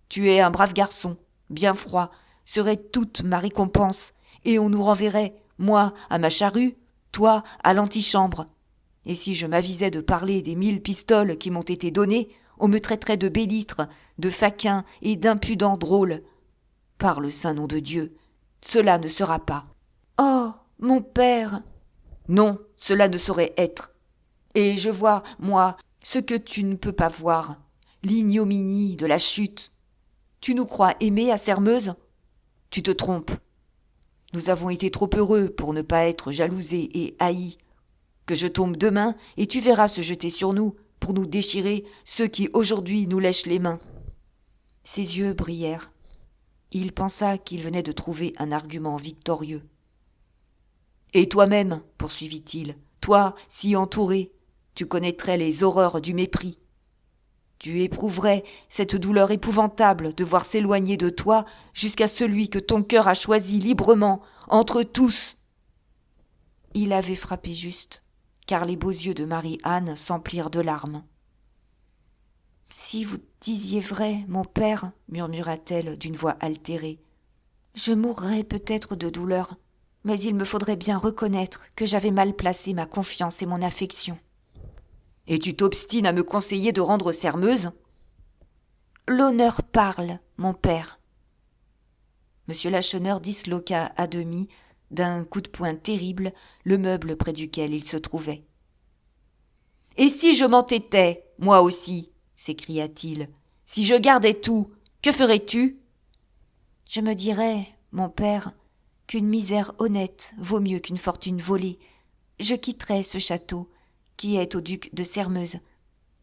Tu es un brave garçon, bien froid, serait toute ma récompense, et on nous renverrait, moi à ma charrue, toi à l'antichambre. Et si je m'avisais de parler des 1000 pistoles qui m'ont été données, on me traiterait de bellitre, de faquin et d'impudent drôle. Par le saint nom de Dieu, cela ne sera pas. Oh, mon père! Non, cela ne saurait être. Et je vois, moi, ce que tu ne peux pas voir, l'ignominie de la chute. Tu nous crois aimés à Sermeuse? Tu te trompes. Nous avons été trop heureux pour ne pas être jalousés et haïs. Que je tombe demain et tu verras se jeter sur nous pour nous déchirer ceux qui aujourd'hui nous lèchent les mains. Ses yeux brillèrent. Il pensa qu'il venait de trouver un argument victorieux. Et toi-même, poursuivit-il, toi, si entouré, tu connaîtrais les horreurs du mépris. Tu éprouverais cette douleur épouvantable de voir s'éloigner de toi jusqu'à celui que ton cœur a choisi librement entre tous. Il avait frappé juste, car les beaux yeux de Marie-Anne s'emplirent de larmes. « Si vous disiez vrai, mon père, murmura-t-elle d'une voix altérée, je mourrais peut-être de douleur, mais il me faudrait bien reconnaître que j'avais mal placé ma confiance et mon affection. » Et tu t'obstines à me conseiller de rendre Sermeuse? L'honneur parle, mon père. Monsieur Lacheneur disloqua à demi, d'un coup de poing terrible, le meuble près duquel il se trouvait. « Et si je m'entêtais, moi aussi, s'écria-t-il, si je gardais tout, que ferais-tu? Je me dirais, mon père, qu'une misère honnête vaut mieux qu'une fortune volée. Je quitterais ce château, qui est au duc de Sermeuse,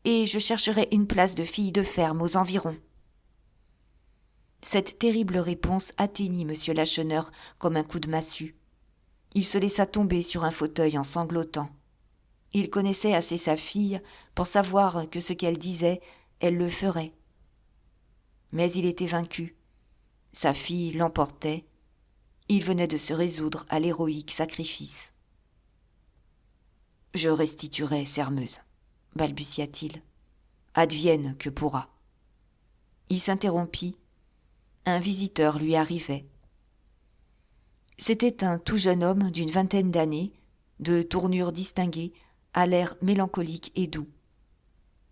et je chercherai une place de fille de ferme aux environs. » Cette terrible réponse atteignit monsieur Lacheneur comme un coup de massue. Il se laissa tomber sur un fauteuil en sanglotant. Il connaissait assez sa fille pour savoir que ce qu'elle disait, elle le ferait. Mais il était vaincu. Sa fille l'emportait. Il venait de se résoudre à l'héroïque sacrifice. « Je restituerai Sermeuse, balbutia-t-il. Advienne que pourra. » Il s'interrompit. Un visiteur lui arrivait. C'était un tout jeune homme d'une vingtaine d'années, de tournure distinguée, à l'air mélancolique et doux.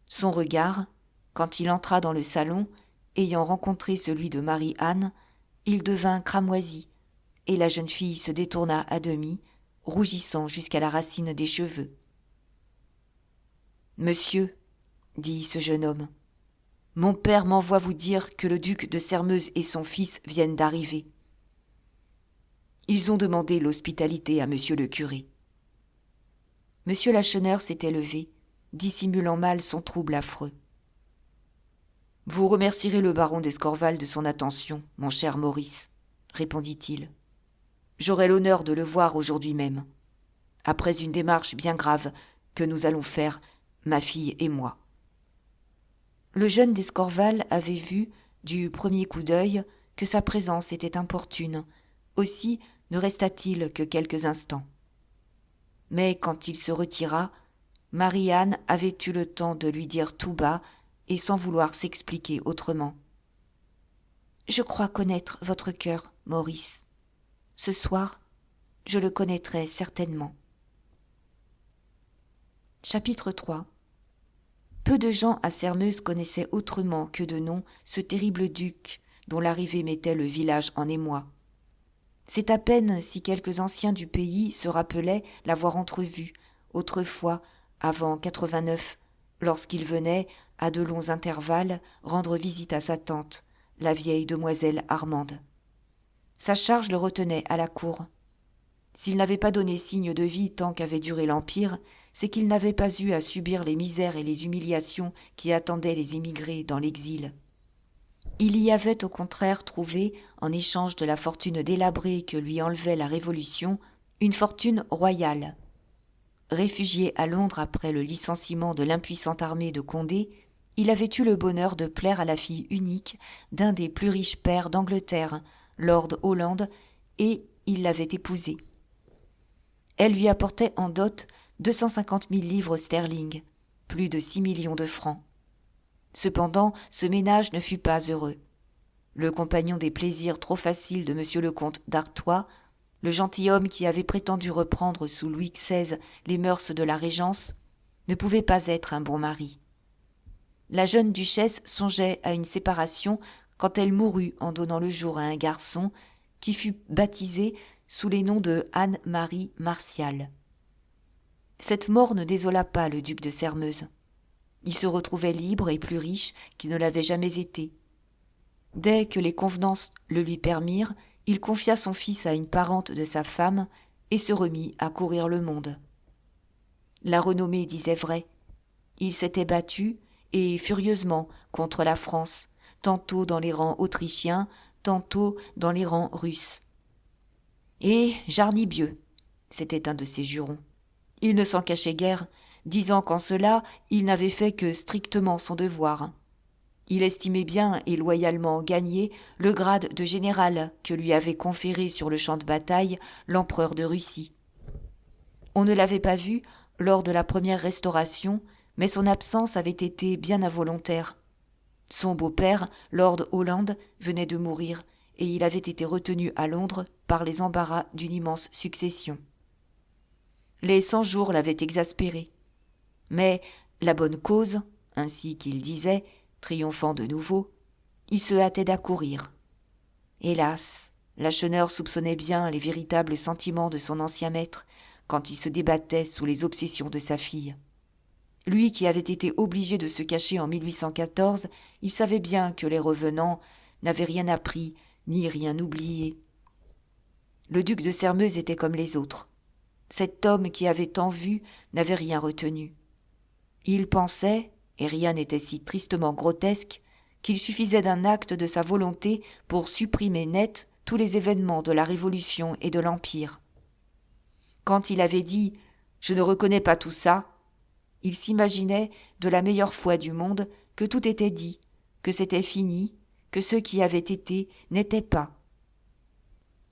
Son regard, quand il entra dans le salon, ayant rencontré celui de Marie-Anne, il devint cramoisi, et la jeune fille se détourna à demi, rougissant jusqu'à la racine des cheveux. « Monsieur, dit ce jeune homme, mon père m'envoie vous dire que le duc de Sermeuse et son fils viennent d'arriver. Ils ont demandé l'hospitalité à monsieur le curé. » Monsieur Lacheneur s'était levé, dissimulant mal son trouble affreux. « Vous remercierez le baron d'Escorval de son attention, mon cher Maurice, répondit-il. J'aurai l'honneur de le voir aujourd'hui même, après une démarche bien grave que nous allons faire, ma fille et moi. » Le jeune d'Escorval avait vu, du premier coup d'œil, que sa présence était importune. Aussi ne resta-t-il que quelques instants. Mais quand il se retira, Marie-Anne avait eu le temps de lui dire tout bas, et sans vouloir s'expliquer autrement. « Je crois connaître votre cœur, Maurice. Ce soir, je le connaîtrai certainement. » Chapitre 3. Peu de gens à Sairmeuse connaissaient autrement que de nom ce terrible duc dont l'arrivée mettait le village en émoi. C'est à peine si quelques anciens du pays se rappelaient l'avoir entrevu, autrefois, avant 89, lorsqu'il venait, à de longs intervalles, rendre visite à sa tante, la vieille demoiselle Armande. Sa charge le retenait à la cour. S'il n'avait pas donné signe de vie tant qu'avait duré l'Empire, c'est qu'il n'avait pas eu à subir les misères et les humiliations qui attendaient les émigrés dans l'exil. Il y avait au contraire trouvé, en échange de la fortune délabrée que lui enlevait la Révolution, une fortune royale. Réfugié à Londres après le licenciement de l'impuissante armée de Condé, il avait eu le bonheur de plaire à la fille unique d'un des plus riches pairs d'Angleterre, Lord Holland, et il l'avait épousée. Elle lui apportait en dot 250 000 livres sterling, plus de 6 millions de francs. Cependant, ce ménage ne fut pas heureux. Le compagnon des plaisirs trop faciles de monsieur le comte d'Artois, le gentilhomme qui avait prétendu reprendre sous Louis XVI les mœurs de la Régence, ne pouvait pas être un bon mari. La jeune duchesse songeait à une séparation quand elle mourut en donnant le jour à un garçon qui fut baptisé sous les noms de Anne-Marie Martial. Cette mort ne désola pas le duc de Sairmeuse. Il se retrouvait libre et plus riche qu'il ne l'avait jamais été. Dès que les convenances le lui permirent, il confia son fils à une parente de sa femme et se remit à courir le monde. La renommée disait vrai. Il s'était battu, et furieusement, contre la France, tantôt dans les rangs autrichiens, tantôt dans les rangs russes. Et Jarnibieux, c'était un de ses jurons. Il ne s'en cachait guère, disant qu'en cela, il n'avait fait que strictement son devoir. Il estimait bien et loyalement gagné le grade de général que lui avait conféré sur le champ de bataille l'empereur de Russie. On ne l'avait pas vu lors de la première Restauration, mais son absence avait été bien involontaire. Son beau-père, Lord Holland, venait de mourir, et il avait été retenu à Londres par les embarras d'une immense succession. Les 100 jours l'avaient exaspéré. Mais la bonne cause, ainsi qu'il disait, triomphant de nouveau, il se hâtait d'accourir. Hélas, Lacheneur soupçonnait bien les véritables sentiments de son ancien maître quand il se débattait sous les obsessions de sa fille. Lui qui avait été obligé de se cacher en 1814, il savait bien que les revenants n'avaient rien appris ni rien oublié. Le duc de Sairmeuse était comme les autres. Cet homme qui avait tant vu n'avait rien retenu. Il pensait, et rien n'était si tristement grotesque, qu'il suffisait d'un acte de sa volonté pour supprimer net tous les événements de la Révolution et de l'Empire. Quand il avait dit « Je ne reconnais pas tout ça », il s'imaginait de la meilleure foi du monde que tout était dit, que c'était fini, que ceux qui avaient été n'étaient pas.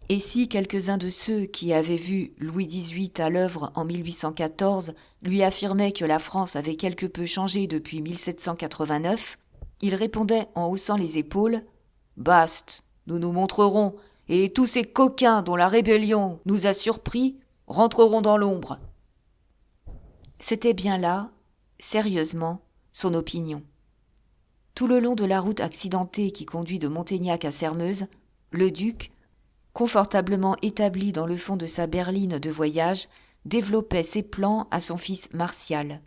Et si quelques-uns de ceux qui avaient vu Louis XVIII à l'œuvre en 1814 lui affirmaient que la France avait quelque peu changé depuis 1789, il répondait en haussant les épaules « Baste, nous nous montrerons, et tous ces coquins dont la rébellion nous a surpris rentreront dans l'ombre. » C'était bien là, sérieusement, son opinion. Tout le long de la route accidentée qui conduit de Montaignac à Sairmeuse, le duc, confortablement établi dans le fond de sa berline de voyage, développait ses plans à son fils Martial.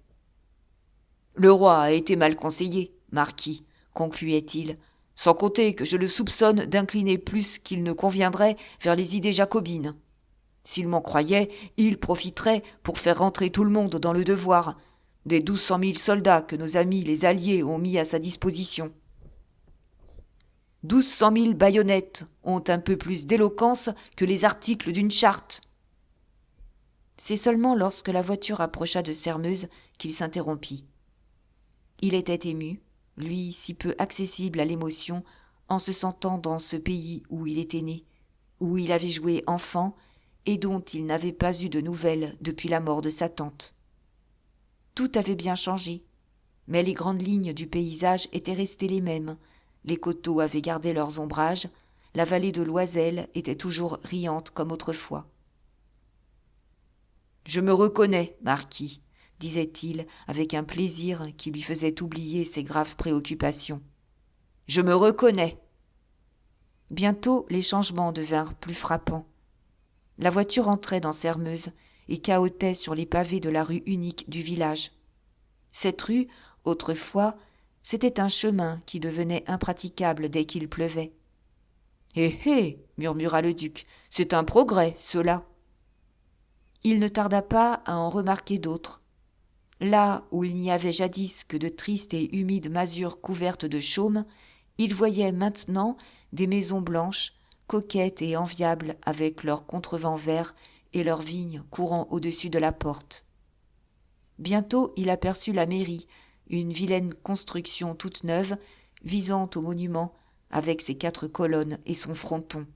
« Le roi a été mal conseillé, marquis, concluait-il, sans compter que je le soupçonne d'incliner plus qu'il ne conviendrait vers les idées jacobines. S'il m'en croyait, il profiterait pour faire rentrer tout le monde dans le devoir, des 1200 000 soldats que nos amis les Alliés ont mis à sa disposition. 1200 000 baïonnettes ont un peu plus d'éloquence que les articles d'une charte. » C'est seulement lorsque la voiture approcha de Sairmeuse qu'il s'interrompit. Il était ému, lui si peu accessible à l'émotion, en se sentant dans ce pays où il était né, où il avait joué enfant et dont il n'avait pas eu de nouvelles depuis la mort de sa tante. Tout avait bien changé. Mais les grandes lignes du paysage étaient restées les mêmes. Les coteaux avaient gardé leurs ombrages, la vallée de l'Oiselle était toujours riante comme autrefois. « Je me reconnais, marquis, » disait-il avec un plaisir qui lui faisait oublier ses graves préoccupations. « Je me reconnais !» Bientôt les changements devinrent plus frappants. La voiture entrait dans Sermeuse et cahotait sur les pavés de la rue unique du village. Cette rue, autrefois, c'était un chemin qui devenait impraticable dès qu'il pleuvait. « Hé hé !» murmura le duc, « c'est un progrès, cela !» Il ne tarda pas à en remarquer d'autres. Là où il n'y avait jadis que de tristes et humides masures couvertes de chaume, il voyait maintenant des maisons blanches, coquettes et enviables avec leurs contrevents verts et leurs vignes courant au-dessus de la porte. Bientôt il aperçut la mairie, une vilaine construction toute neuve, visant au monument, avec ses 4 colonnes et son fronton.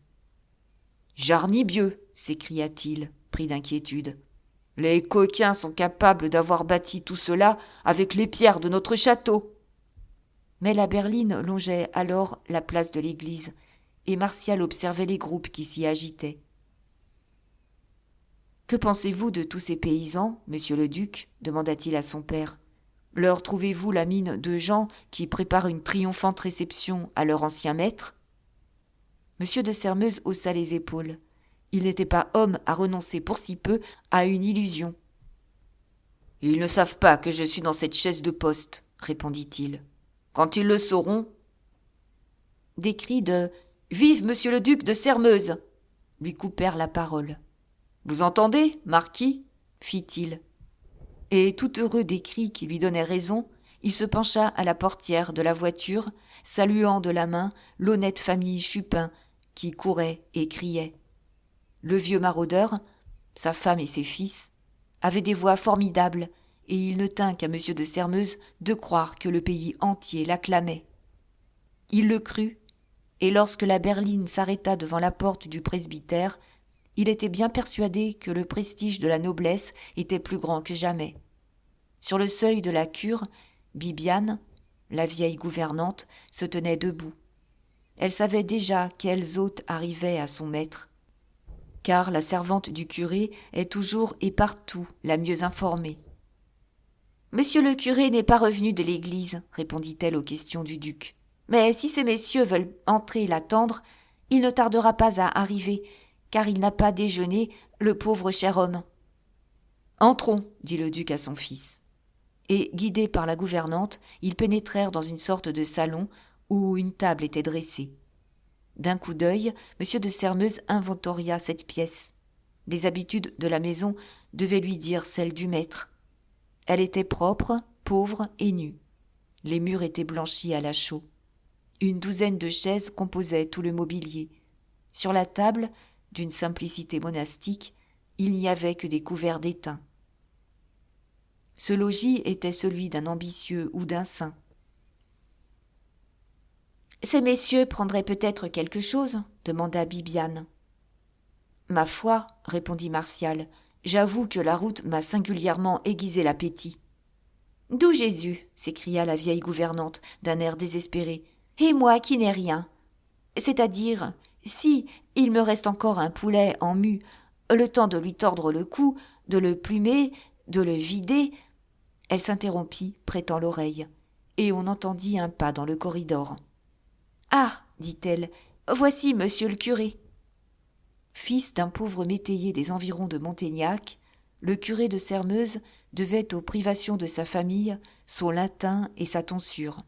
« Jarnibieux !» s'écria-t-il, pris d'inquiétude. « Les coquins sont capables d'avoir bâti tout cela avec les pierres de notre château !» Mais la berline longeait alors la place de l'église, et Martial observait les groupes qui s'y agitaient. « Que pensez-vous de tous ces paysans, monsieur le duc ?» demanda-t-il à son père. « Leur trouvez-vous la mine de gens qui préparent une triomphante réception à leur ancien maître ?» Monsieur de Sermeuse haussa les épaules. Il n'était pas homme à renoncer pour si peu à une illusion. « Ils ne savent pas que je suis dans cette chaise de poste, » répondit-il. « Quand ils le sauront... » Des cris de « Vive monsieur le duc de Sermeuse !» lui coupèrent la parole. « Vous entendez, marquis ?» fit-il. Et tout heureux des cris qui lui donnaient raison, il se pencha à la portière de la voiture, saluant de la main l'honnête famille Chupin qui courait et criait. Le vieux maraudeur, sa femme et ses fils, avaient des voix formidables, et il ne tint qu'à monsieur de Sermeuse de croire que le pays entier l'acclamait. Il le crut, et lorsque la berline s'arrêta devant la porte du presbytère, il était bien persuadé que le prestige de la noblesse était plus grand que jamais. Sur le seuil de la cure, Bibiane, la vieille gouvernante, se tenait debout. Elle savait déjà quels hôtes arrivaient à son maître, car la servante du curé est toujours et partout la mieux informée. « Monsieur le curé n'est pas revenu de l'église, » répondit-elle aux questions du duc. « Mais si ces messieurs veulent entrer l'attendre, il ne tardera pas à arriver, car il n'a pas déjeuné, le pauvre cher homme. »« Entrons, » dit le duc à son fils. Et, guidés par la gouvernante, ils pénétrèrent dans une sorte de salon où une table était dressée. D'un coup d'œil, M. de Sermeuse inventoria cette pièce. Les habitudes de la maison devaient lui dire celles du maître. Elle était propre, pauvre et nue. Les murs étaient blanchis à la chaux. Une douzaine de chaises composaient tout le mobilier. Sur la table, d'une simplicité monastique, il n'y avait que des couverts d'étain. Ce logis était celui d'un ambitieux ou d'un saint. « Ces messieurs prendraient peut-être quelque chose ?» demanda Bibiane. « Ma foi, » répondit Martial, « j'avoue que la route m'a singulièrement aiguisé l'appétit. »« D'où Jésus !» s'écria la vieille gouvernante d'un air désespéré. « Et moi qui n'ai rien. C'est-à-dire, si il me reste encore un poulet en mue, le temps de lui tordre le cou, de le plumer, de le vider... » Elle s'interrompit, prêtant l'oreille, et on entendit un pas dans le corridor. « Ah !» dit-elle, « voici monsieur le curé. » Fils d'un pauvre métayer des environs de Montaignac, le curé de Sermeuse devait aux privations de sa famille son latin et sa tonsure.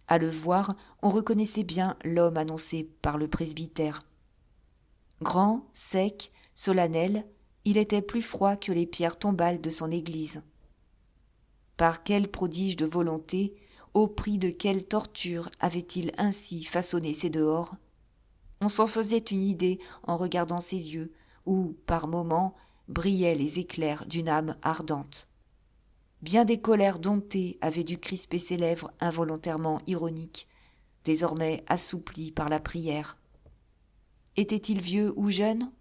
À le voir, on reconnaissait bien l'homme annoncé par le presbytère. Grand, sec, solennel, il était plus froid que les pierres tombales de son église. Par quel prodige de volonté, au prix de quelle torture avait-il ainsi façonné ses dehors ? On s'en faisait une idée en regardant ses yeux, où, par moments, brillaient les éclairs d'une âme ardente. Bien des colères domptées avaient dû crisper ses lèvres involontairement ironiques, désormais assouplies par la prière. Était-il vieux ou jeune ?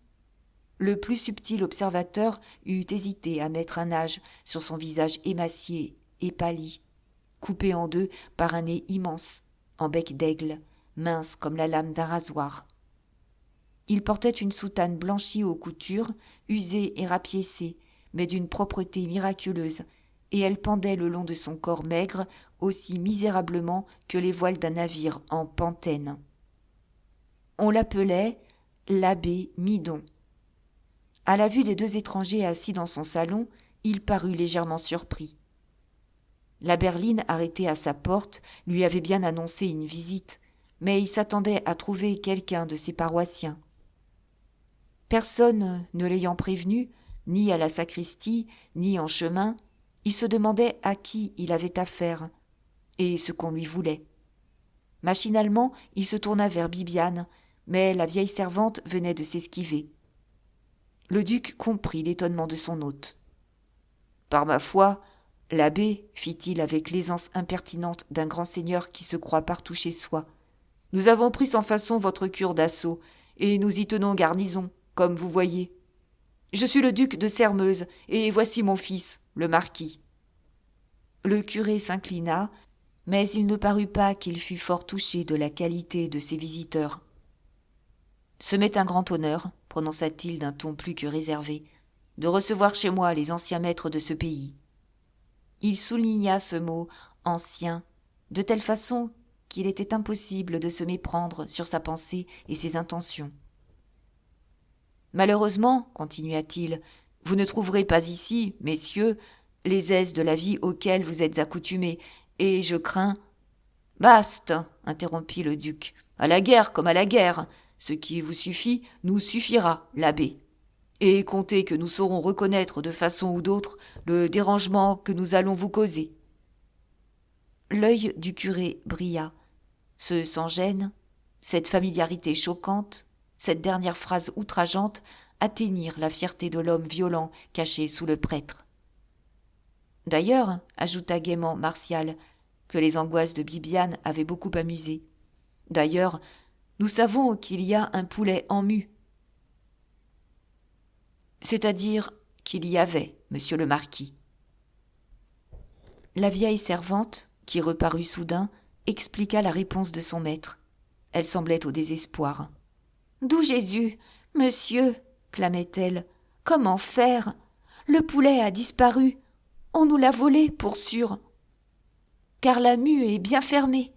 Le plus subtil observateur eût hésité à mettre un âge sur son visage émacié et pâli, coupé en deux par un nez immense, en bec d'aigle, mince comme la lame d'un rasoir. Il portait une soutane blanchie aux coutures, usée et rapiécée, mais d'une propreté miraculeuse, et elle pendait le long de son corps maigre aussi misérablement que les voiles d'un navire en pentaine. On l'appelait l'abbé Midon. À la vue des deux étrangers assis dans son salon, il parut légèrement surpris. La berline, arrêtée à sa porte, lui avait bien annoncé une visite, mais il s'attendait à trouver quelqu'un de ses paroissiens. Personne ne l'ayant prévenu, ni à la sacristie, ni en chemin, il se demandait à qui il avait affaire, et ce qu'on lui voulait. Machinalement, il se tourna vers Bibiane, mais la vieille servante venait de s'esquiver. Le duc comprit l'étonnement de son hôte. « Par ma foi, l'abbé, fit-il avec l'aisance impertinente d'un grand seigneur qui se croit partout chez soi, nous avons pris sans façon votre cure d'assaut, et nous y tenons garnison, comme vous voyez. Je suis le duc de Sairmeuse, et voici mon fils, le marquis. » Le curé s'inclina, mais il ne parut pas qu'il fût fort touché de la qualité de ses visiteurs. « Ce m'est un grand honneur, prononça-t-il d'un ton plus que réservé, de recevoir chez moi les anciens maîtres de ce pays. » Il souligna ce mot « ancien » de telle façon qu'il était impossible de se méprendre sur sa pensée et ses intentions. « Malheureusement, continua-t-il, vous ne trouverez pas ici, messieurs, les aises de la vie auxquelles vous êtes accoutumés, et je crains... »« Baste, interrompit le duc, à la guerre comme à la guerre, ce qui vous suffit nous suffira, l'abbé. Et comptez que nous saurons reconnaître de façon ou d'autre le dérangement que nous allons vous causer. » L'œil du curé brilla. Ce sans-gêne, cette familiarité choquante, cette dernière phrase outrageante atteignirent la fierté de l'homme violent caché sous le prêtre. « D'ailleurs, ajouta gaiement Martial, que les angoisses de Bibiane avaient beaucoup amusé. D'ailleurs, nous savons qu'il y a un poulet en mue. C'est-à-dire qu'il y avait, monsieur le marquis. » La vieille servante, qui reparut soudain, expliqua la réponse de son maître. Elle semblait au désespoir. « D'où Jésus, monsieur, clamait-elle, comment faire? Le poulet a disparu. On nous l'a volé, pour sûr. Car la mue est bien fermée. »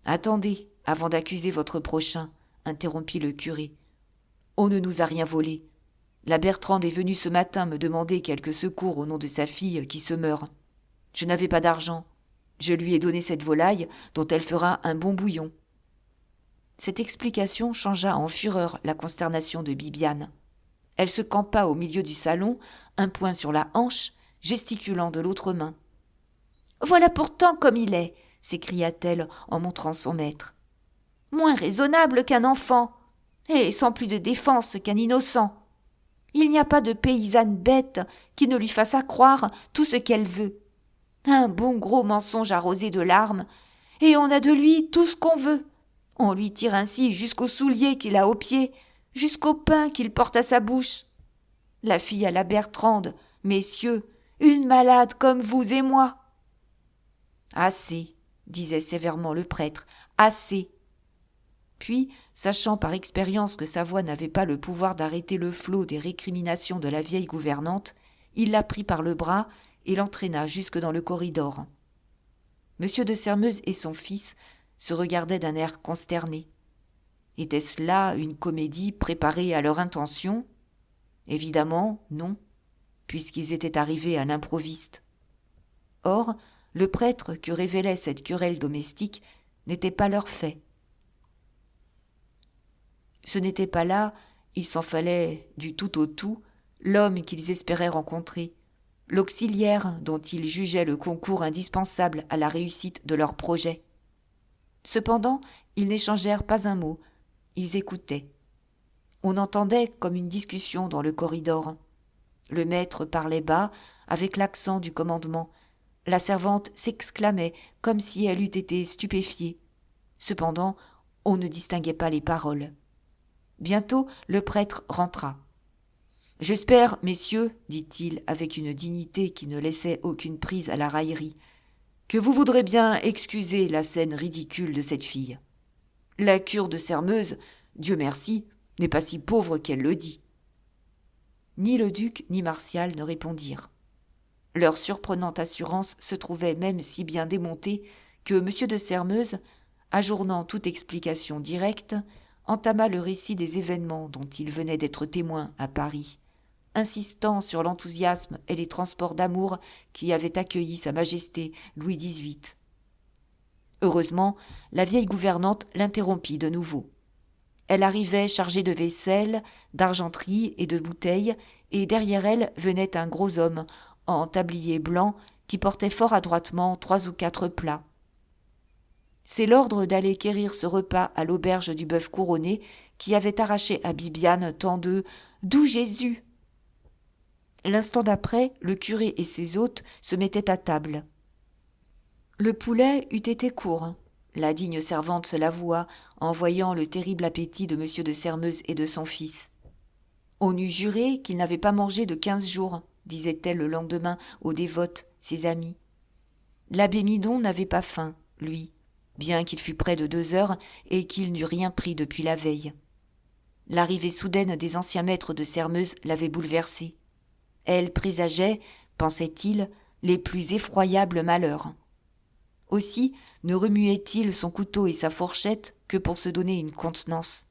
« Attendez, avant d'accuser votre prochain, interrompit le curé. On ne nous a rien volé. La Bertrande est venue ce matin me demander quelque secours au nom de sa fille qui se meurt. Je n'avais pas d'argent. Je lui ai donné cette volaille dont elle fera un bon bouillon. » Cette explication changea en fureur la consternation de Bibiane. Elle se campa au milieu du salon, un poing sur la hanche, gesticulant de l'autre main. « Voilà pourtant comme il est !» s'écria-t-elle en montrant son maître. « Moins raisonnable qu'un enfant, et sans plus de défense qu'un innocent. Il n'y a pas de paysanne bête qui ne lui fasse accroire tout ce qu'elle veut. Un bon gros mensonge arrosé de larmes, et on a de lui tout ce qu'on veut. On lui tire ainsi jusqu'aux souliers qu'il a aux pieds, jusqu'au pain qu'il porte à sa bouche. La fille à la Bertrande, messieurs, une malade comme vous et moi. » « Assez, » disait sévèrement le prêtre, « assez. » Puis, sachant par expérience que sa voix n'avait pas le pouvoir d'arrêter le flot des récriminations de la vieille gouvernante, il la prit par le bras et l'entraîna jusque dans le corridor. Monsieur de Sairmeuse et son fils se regardaient d'un air consterné. Était-ce là une comédie préparée à leur intention ? Évidemment, non, puisqu'ils étaient arrivés à l'improviste. Or, le prêtre que révélait cette querelle domestique n'était pas leur fait. Ce n'était pas là, il s'en fallait du tout au tout, l'homme qu'ils espéraient rencontrer, l'auxiliaire dont ils jugeaient le concours indispensable à la réussite de leur projet. Cependant, ils n'échangèrent pas un mot, ils écoutaient. On entendait comme une discussion dans le corridor. Le maître parlait bas, avec l'accent du commandement. La servante s'exclamait comme si elle eût été stupéfiée. Cependant, on ne distinguait pas les paroles. Bientôt, le prêtre rentra. « J'espère, messieurs, dit-il avec une dignité qui ne laissait aucune prise à la raillerie, que vous voudrez bien excuser la scène ridicule de cette fille. La cure de Sermeuse, Dieu merci, n'est pas si pauvre qu'elle le dit. » Ni le duc ni Martial ne répondirent. Leur surprenante assurance se trouvait même si bien démontée que M. de Sermeuse, ajournant toute explication directe, entama le récit des événements dont il venait d'être témoin à Paris, insistant sur l'enthousiasme et les transports d'amour qui avaient accueilli Sa Majesté Louis XVIII. Heureusement, la vieille gouvernante l'interrompit de nouveau. Elle arrivait chargée de vaisselle, d'argenterie et de bouteilles, et derrière elle venait un gros homme, en tablier blanc, qui portait fort adroitement 3 ou 4 plats. C'est l'ordre d'aller quérir ce repas à l'auberge du Bœuf Couronné qui avait arraché à Bibiane tant de « Doux Jésus !» L'instant d'après, le curé et ses hôtes se mettaient à table. Le poulet eût été court. La digne servante se l'avoua en voyant le terrible appétit de M. de Sermeuse et de son fils. « On eût juré qu'il n'avait pas mangé de 15 jours, disait-elle le lendemain aux dévotes, ses amies. L'abbé Midon n'avait pas faim, lui, bien qu'il fût près de 2 heures et qu'il n'eût rien pris depuis la veille. L'arrivée soudaine des anciens maîtres de Sermeuse l'avait bouleversé. Elle présageait, pensait-il, les plus effroyables malheurs. Aussi ne remuait-il son couteau et sa fourchette que pour se donner une contenance.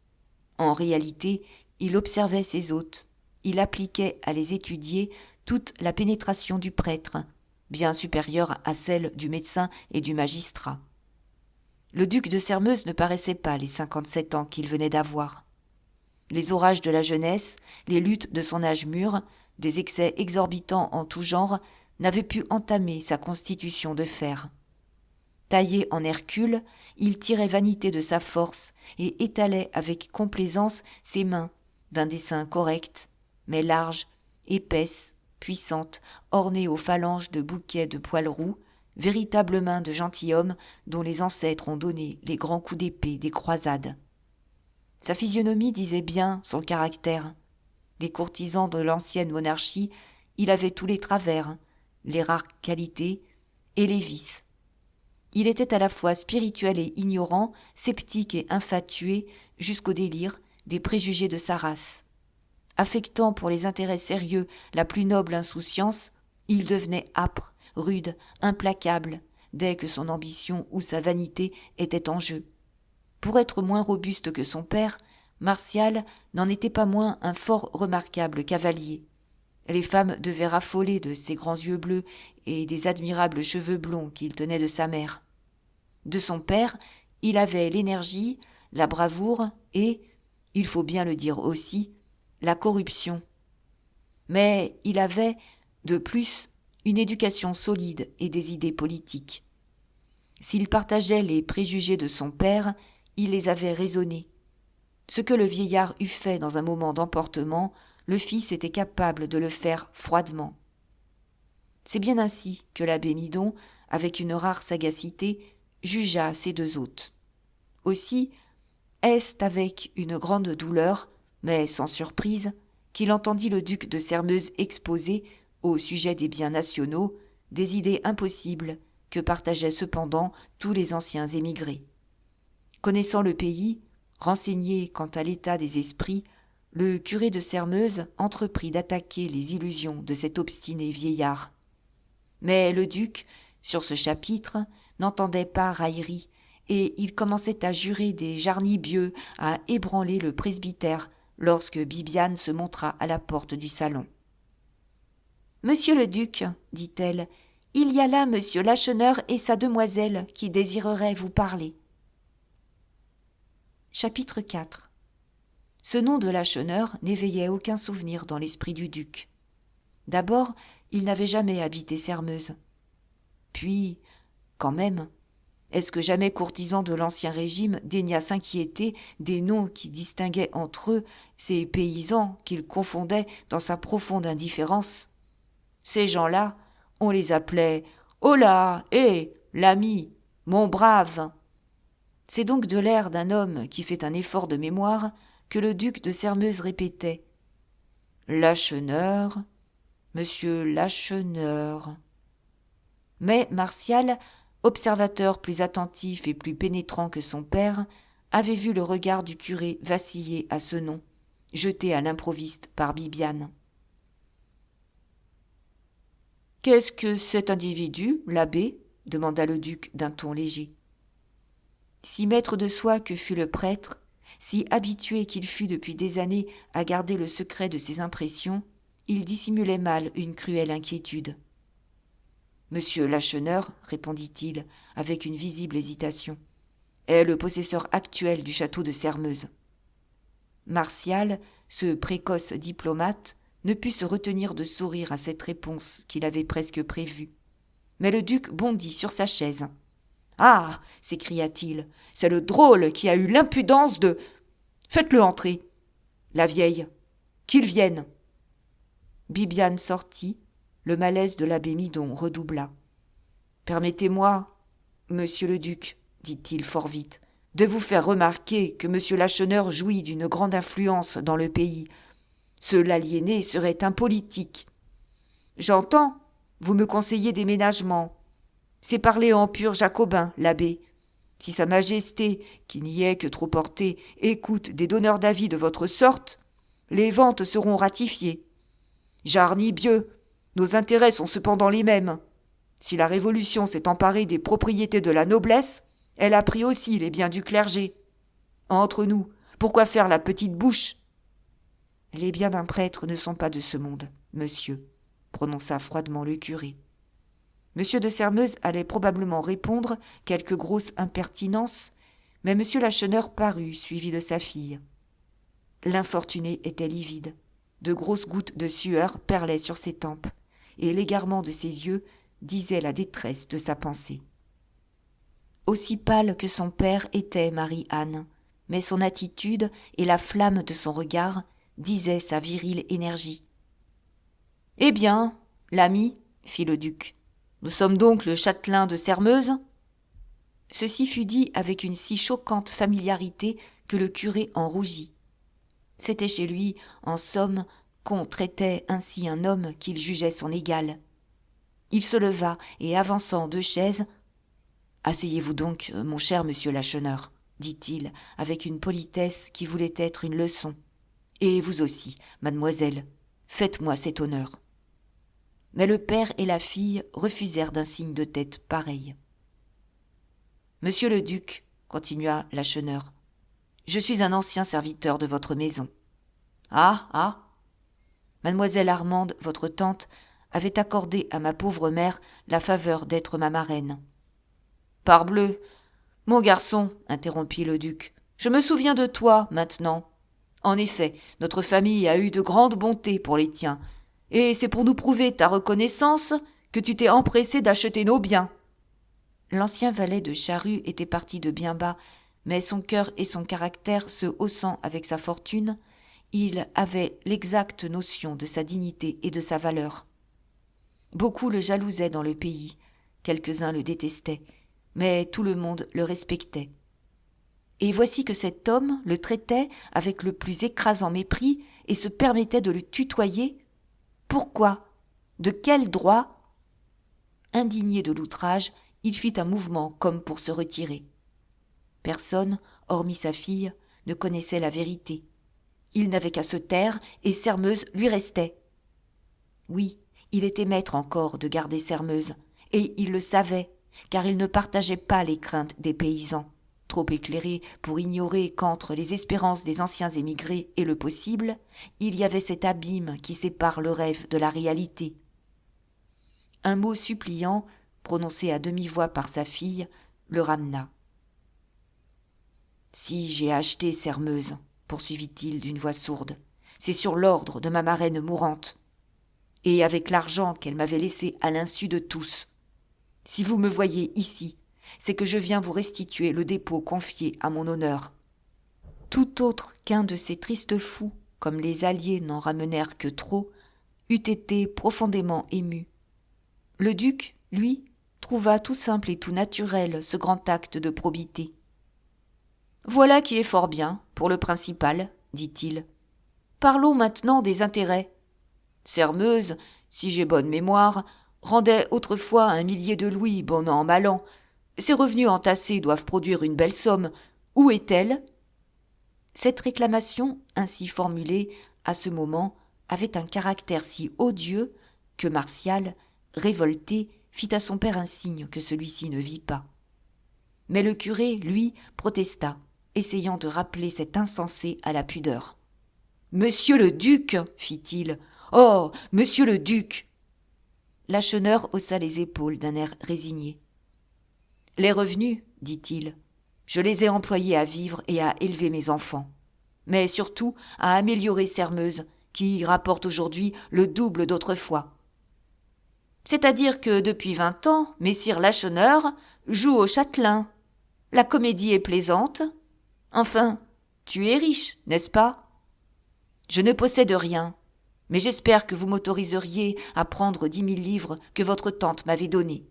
En réalité, il observait ses hôtes. Il appliquait à les étudier toute la pénétration du prêtre, bien supérieure à celle du médecin et du magistrat. Le duc de Sermeuse ne paraissait pas les 57 ans qu'il venait d'avoir. Les orages de la jeunesse, les luttes de son âge mûr, des excès exorbitants en tout genre, n'avaient pu entamer sa constitution de fer. Taillé en Hercule, il tirait vanité de sa force et étalait avec complaisance ses mains, d'un dessin correct, mais large, épaisse, puissante, ornée aux phalanges de bouquets de poils roux, véritables mains de gentilhomme dont les ancêtres ont donné les grands coups d'épée des croisades. Sa physionomie disait bien son caractère. Des courtisans de l'ancienne monarchie, il avait tous les travers, les rares qualités et les vices. Il était à la fois spirituel et ignorant, sceptique et infatué, jusqu'au délire des préjugés de sa race. Affectant pour les intérêts sérieux la plus noble insouciance, il devenait âpre, rude, implacable, dès que son ambition ou sa vanité étaient en jeu. Pour être moins robuste que son père, Martial n'en était pas moins un fort remarquable cavalier. Les femmes devaient raffoler de ses grands yeux bleus et des admirables cheveux blonds qu'il tenait de sa mère. De son père, il avait l'énergie, la bravoure et, il faut bien le dire aussi, la corruption. Mais il avait, de plus, une éducation solide et des idées politiques. S'il partageait les préjugés de son père, il les avait raisonnés. Ce que le vieillard eût fait dans un moment d'emportement, le fils était capable de le faire froidement. C'est bien ainsi que l'abbé Midon, avec une rare sagacité, jugea ses 2 hôtes. Aussi, est-ce avec une grande douleur, mais sans surprise, qu'il entendit le duc de Sermeuse exposer, au sujet des biens nationaux, des idées impossibles que partageaient cependant tous les anciens émigrés. Connaissant le pays, renseigné quant à l'état des esprits, le curé de Sermeuse entreprit d'attaquer les illusions de cet obstiné vieillard. Mais le duc, sur ce chapitre, n'entendait pas raillerie, et il commençait à jurer des jarnibieux, à ébranler le presbytère, lorsque Bibiane se montra à la porte du salon. « Monsieur le duc, dit-elle, il y a là monsieur Lacheneur et sa demoiselle qui désireraient vous parler. » Chapitre 4. Ce nom de Lacheneur n'éveillait aucun souvenir dans l'esprit du duc. D'abord, il n'avait jamais habité Sermeuse. Puis, quand même, est-ce que jamais courtisan de l'Ancien Régime daigna s'inquiéter des noms qui distinguaient entre eux ces paysans qu'il confondait dans sa profonde indifférence? Ces gens-là, on les appelait « Hola, hé, l'ami, mon brave !» C'est donc de l'air d'un homme qui fait un effort de mémoire que le duc de Sermeuse répétait Lacheneur, monsieur Lacheneur. Mais Martial, observateur plus attentif et plus pénétrant que son père, avait vu le regard du curé vaciller à ce nom, jeté à l'improviste par Bibiane. « Qu'est-ce que cet individu, l'abbé ?» demanda le duc d'un ton léger. Si maître de soi que fut le prêtre, si habitué qu'il fût depuis des années à garder le secret de ses impressions, il dissimulait mal une cruelle inquiétude. « Monsieur Lacheneur, répondit-il, avec une visible hésitation, est le possesseur actuel du château de Sermeuse. » Martial, ce précoce diplomate, ne put se retenir de sourire à cette réponse qu'il avait presque prévue. Mais le duc bondit sur sa chaise. « Ah !» s'écria-t-il, « c'est le drôle qui a eu l'impudence de... Faites-le entrer. La vieille. Qu'il vienne. » Bibiane sortit, le malaise de l'abbé Midon redoubla. « Permettez-moi, monsieur le duc, dit-il fort vite, de vous faire remarquer que monsieur Lacheneur jouit d'une grande influence dans le pays. Se l'aliéner serait impolitique. J'entends, vous me conseillez des ménagements. C'est parler en pur jacobin, l'abbé. Si sa majesté, qui n'y est que trop portée, écoute des donneurs d'avis de votre sorte, les ventes seront ratifiées. Jarni Bieu, nos intérêts sont cependant les mêmes. Si la Révolution s'est emparée des propriétés de la noblesse, elle a pris aussi les biens du clergé. Entre nous, pourquoi faire la petite bouche ? Les biens d'un prêtre ne sont pas de ce monde, monsieur, prononça froidement le curé. Monsieur de Sermeuse allait probablement répondre quelque grosse impertinence, mais monsieur Lacheneur parut, suivi de sa fille. L'infortuné était livide. De grosses gouttes de sueur perlaient sur ses tempes, et l'égarement de ses yeux disait la détresse de sa pensée. Aussi pâle que son père était Marie-Anne, mais son attitude et la flamme de son regard disaient sa virile énergie. « Eh bien, l'ami, fit le duc, nous sommes donc le châtelain de Sermeuse ?» Ceci fut dit avec une si choquante familiarité que le curé en rougit. C'était chez lui, en somme, qu'on traitait ainsi un homme qu'il jugeait son égal. Il se leva et, avançant 2 chaises, « Asseyez-vous donc, mon cher monsieur Lacheneur, dit-il, avec une politesse qui voulait être une leçon. Et vous aussi, mademoiselle, faites-moi cet honneur. » Mais le père et la fille refusèrent d'un signe de tête pareil. « Monsieur le duc, continua Lacheneur, je suis un ancien serviteur de votre maison. »« Ah, ah ! Mademoiselle Armande, votre tante, avait accordé à ma pauvre mère la faveur d'être ma marraine. »« Parbleu ! Mon garçon, interrompit le duc, je me souviens de toi, maintenant. En effet, notre famille a eu de grandes bontés pour les tiens, et c'est pour nous prouver ta reconnaissance que tu t'es empressé d'acheter nos biens. » L'ancien valet de Charrue était parti de bien bas, mais son cœur et son caractère se haussant avec sa fortune, il avait l'exacte notion de sa dignité et de sa valeur. Beaucoup le jalousaient dans le pays, quelques-uns le détestaient, mais tout le monde le respectait. Et voici que cet homme le traitait avec le plus écrasant mépris et se permettait de le tutoyer. Pourquoi ? De quel droit ? Indigné de l'outrage, il fit un mouvement comme pour se retirer. Personne, hormis sa fille, ne connaissait la vérité. Il n'avait qu'à se taire et Sermeuse lui restait. Oui, il était maître encore de garder Sermeuse, et il le savait, car il ne partageait pas les craintes des paysans, trop éclairés pour ignorer qu'entre les espérances des anciens émigrés et le possible, il y avait cet abîme qui sépare le rêve de la réalité. Un mot suppliant, prononcé à demi-voix par sa fille, le ramena. « Si j'ai acheté Sermeuse, poursuivit-il d'une voix sourde, c'est sur l'ordre de ma marraine mourante, et avec l'argent qu'elle m'avait laissé à l'insu de tous. Si vous me voyez ici, c'est que je viens vous restituer le dépôt confié à mon honneur. » Tout autre qu'un de ces tristes fous, comme les alliés n'en ramenèrent que trop, eût été profondément ému. Le duc, lui, trouva tout simple et tout naturel ce grand acte de probité. « Voilà qui est fort bien, pour le principal, dit-il. Parlons maintenant des intérêts. Sermeuse, si j'ai bonne mémoire, rendait autrefois 1 millier de louis, bon an, mal an. Ses revenus entassés doivent produire une belle somme. Où est-elle » Cette réclamation, ainsi formulée, à ce moment, avait un caractère si odieux que Martial, révolté, fit à son père un signe que celui-ci ne vit pas. Mais le curé, lui, protesta, essayant de rappeler cet insensé à la pudeur. « Monsieur le duc !» fit-il. « Oh, monsieur le duc !» Lacheneur haussa les épaules d'un air résigné. « Les revenus, dit-il, je les ai employés à vivre et à élever mes enfants, mais surtout à améliorer Sermeuse, qui rapporte aujourd'hui le double d'autrefois. C'est-à-dire que depuis 20 ans, messire Lacheneur joue au châtelain. La comédie est plaisante. Enfin, tu es riche, n'est-ce pas ? Je ne possède rien, mais j'espère que vous m'autoriseriez à prendre 10 000 livres que votre tante m'avait données. »«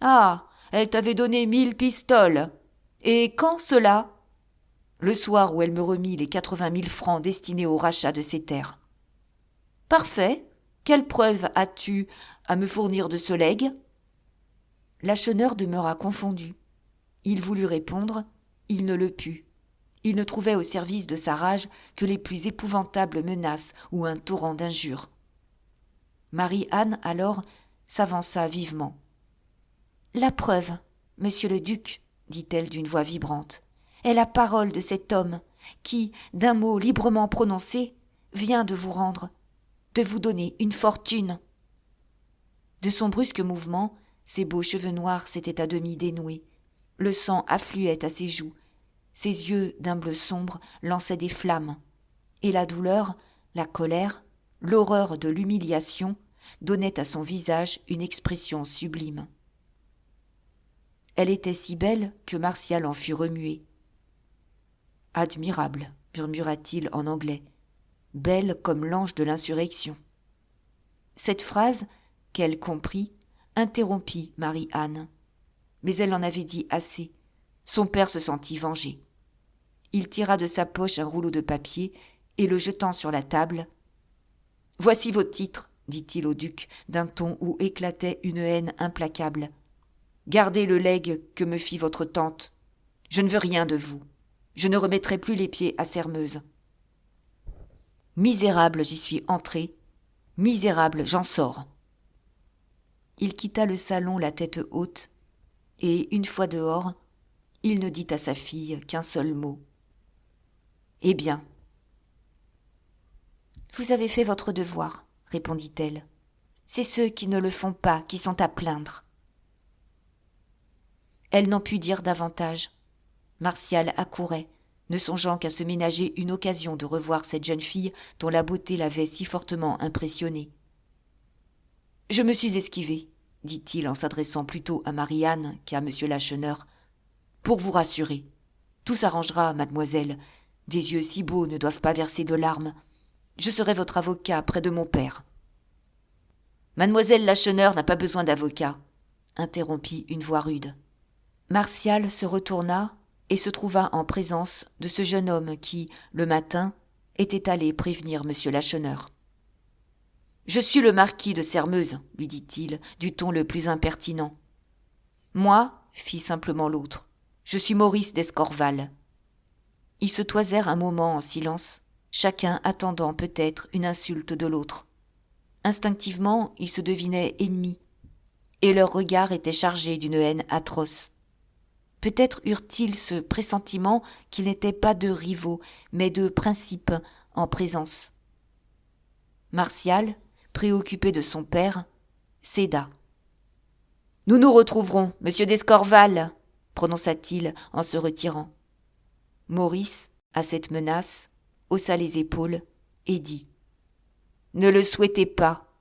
Ah, elle t'avait donné 1000 pistoles. Et quand cela ? » ?»« Le soir où elle me remit les 80 000 francs destinés au rachat de ses terres. »« Parfait. Quelle preuve as-tu à me fournir de ce legs ? » Lacheneur demeura confondu. Il voulut répondre, il ne le put. Il ne trouvait au service de sa rage que les plus épouvantables menaces ou un torrent d'injures. Marie-Anne, alors, s'avança vivement. « La preuve, monsieur le duc, dit-elle d'une voix vibrante, est la parole de cet homme qui, d'un mot librement prononcé, vient de vous rendre, de vous donner une fortune. » De son brusque mouvement, ses beaux cheveux noirs s'étaient à demi dénoués. Le sang affluait à ses joues. Ses yeux d'un bleu sombre lançaient des flammes. Et la douleur, la colère, l'horreur de l'humiliation donnaient à son visage une expression sublime. Elle était si belle que Martial en fut remué. « Admirable, murmura-t-il en anglais, belle comme l'ange de l'insurrection. » Cette phrase, qu'elle comprit, interrompit Marie-Anne. Mais elle en avait dit assez. Son père se sentit vengé. Il tira de sa poche un rouleau de papier et le jetant sur la table. « Voici vos titres, dit-il au duc, d'un ton où éclatait une haine implacable. Gardez le legs que me fit votre tante. Je ne veux rien de vous. Je ne remettrai plus les pieds à Sermeuse. Misérable, j'y suis entré. Misérable, j'en sors. » Il quitta le salon la tête haute, et, une fois dehors, il ne dit à sa fille qu'un seul mot. « Eh bien ?» ?»« Vous avez fait votre devoir, » répondit-elle. « C'est ceux qui ne le font pas qui sont à plaindre. » Elle n'en put dire davantage. Martial accourait, ne songeant qu'à se ménager une occasion de revoir cette jeune fille dont la beauté l'avait si fortement impressionné. « Je me suis esquivé, » dit-il en s'adressant plutôt à Marie-Anne qu'à M. Lacheneur, « pour vous rassurer. Tout s'arrangera, mademoiselle. Des yeux si beaux ne doivent pas verser de larmes. Je serai votre avocat près de mon père. »« Mademoiselle Lacheneur n'a pas besoin d'avocat, » interrompit une voix rude. Martial se retourna et se trouva en présence de ce jeune homme qui, le matin, était allé prévenir M. Lacheneur. « Je suis le marquis de Sermeuse, » lui dit-il, du ton le plus impertinent. « Moi, » fit simplement l'autre, « je suis Maurice d'Escorval. » Ils se toisèrent un moment en silence, chacun attendant peut-être une insulte de l'autre. Instinctivement, ils se devinaient ennemis, et leurs regards étaient chargés d'une haine atroce. Peut-être eurent-ils ce pressentiment qu'ils n'étaient pas deux rivaux, mais deux principes en présence. Martial, préoccupé de son père, céda. « Nous nous retrouverons, monsieur d'Escorval, » prononça-t-il en se retirant. Maurice, à cette menace, haussa les épaules et dit « Ne le souhaitez pas.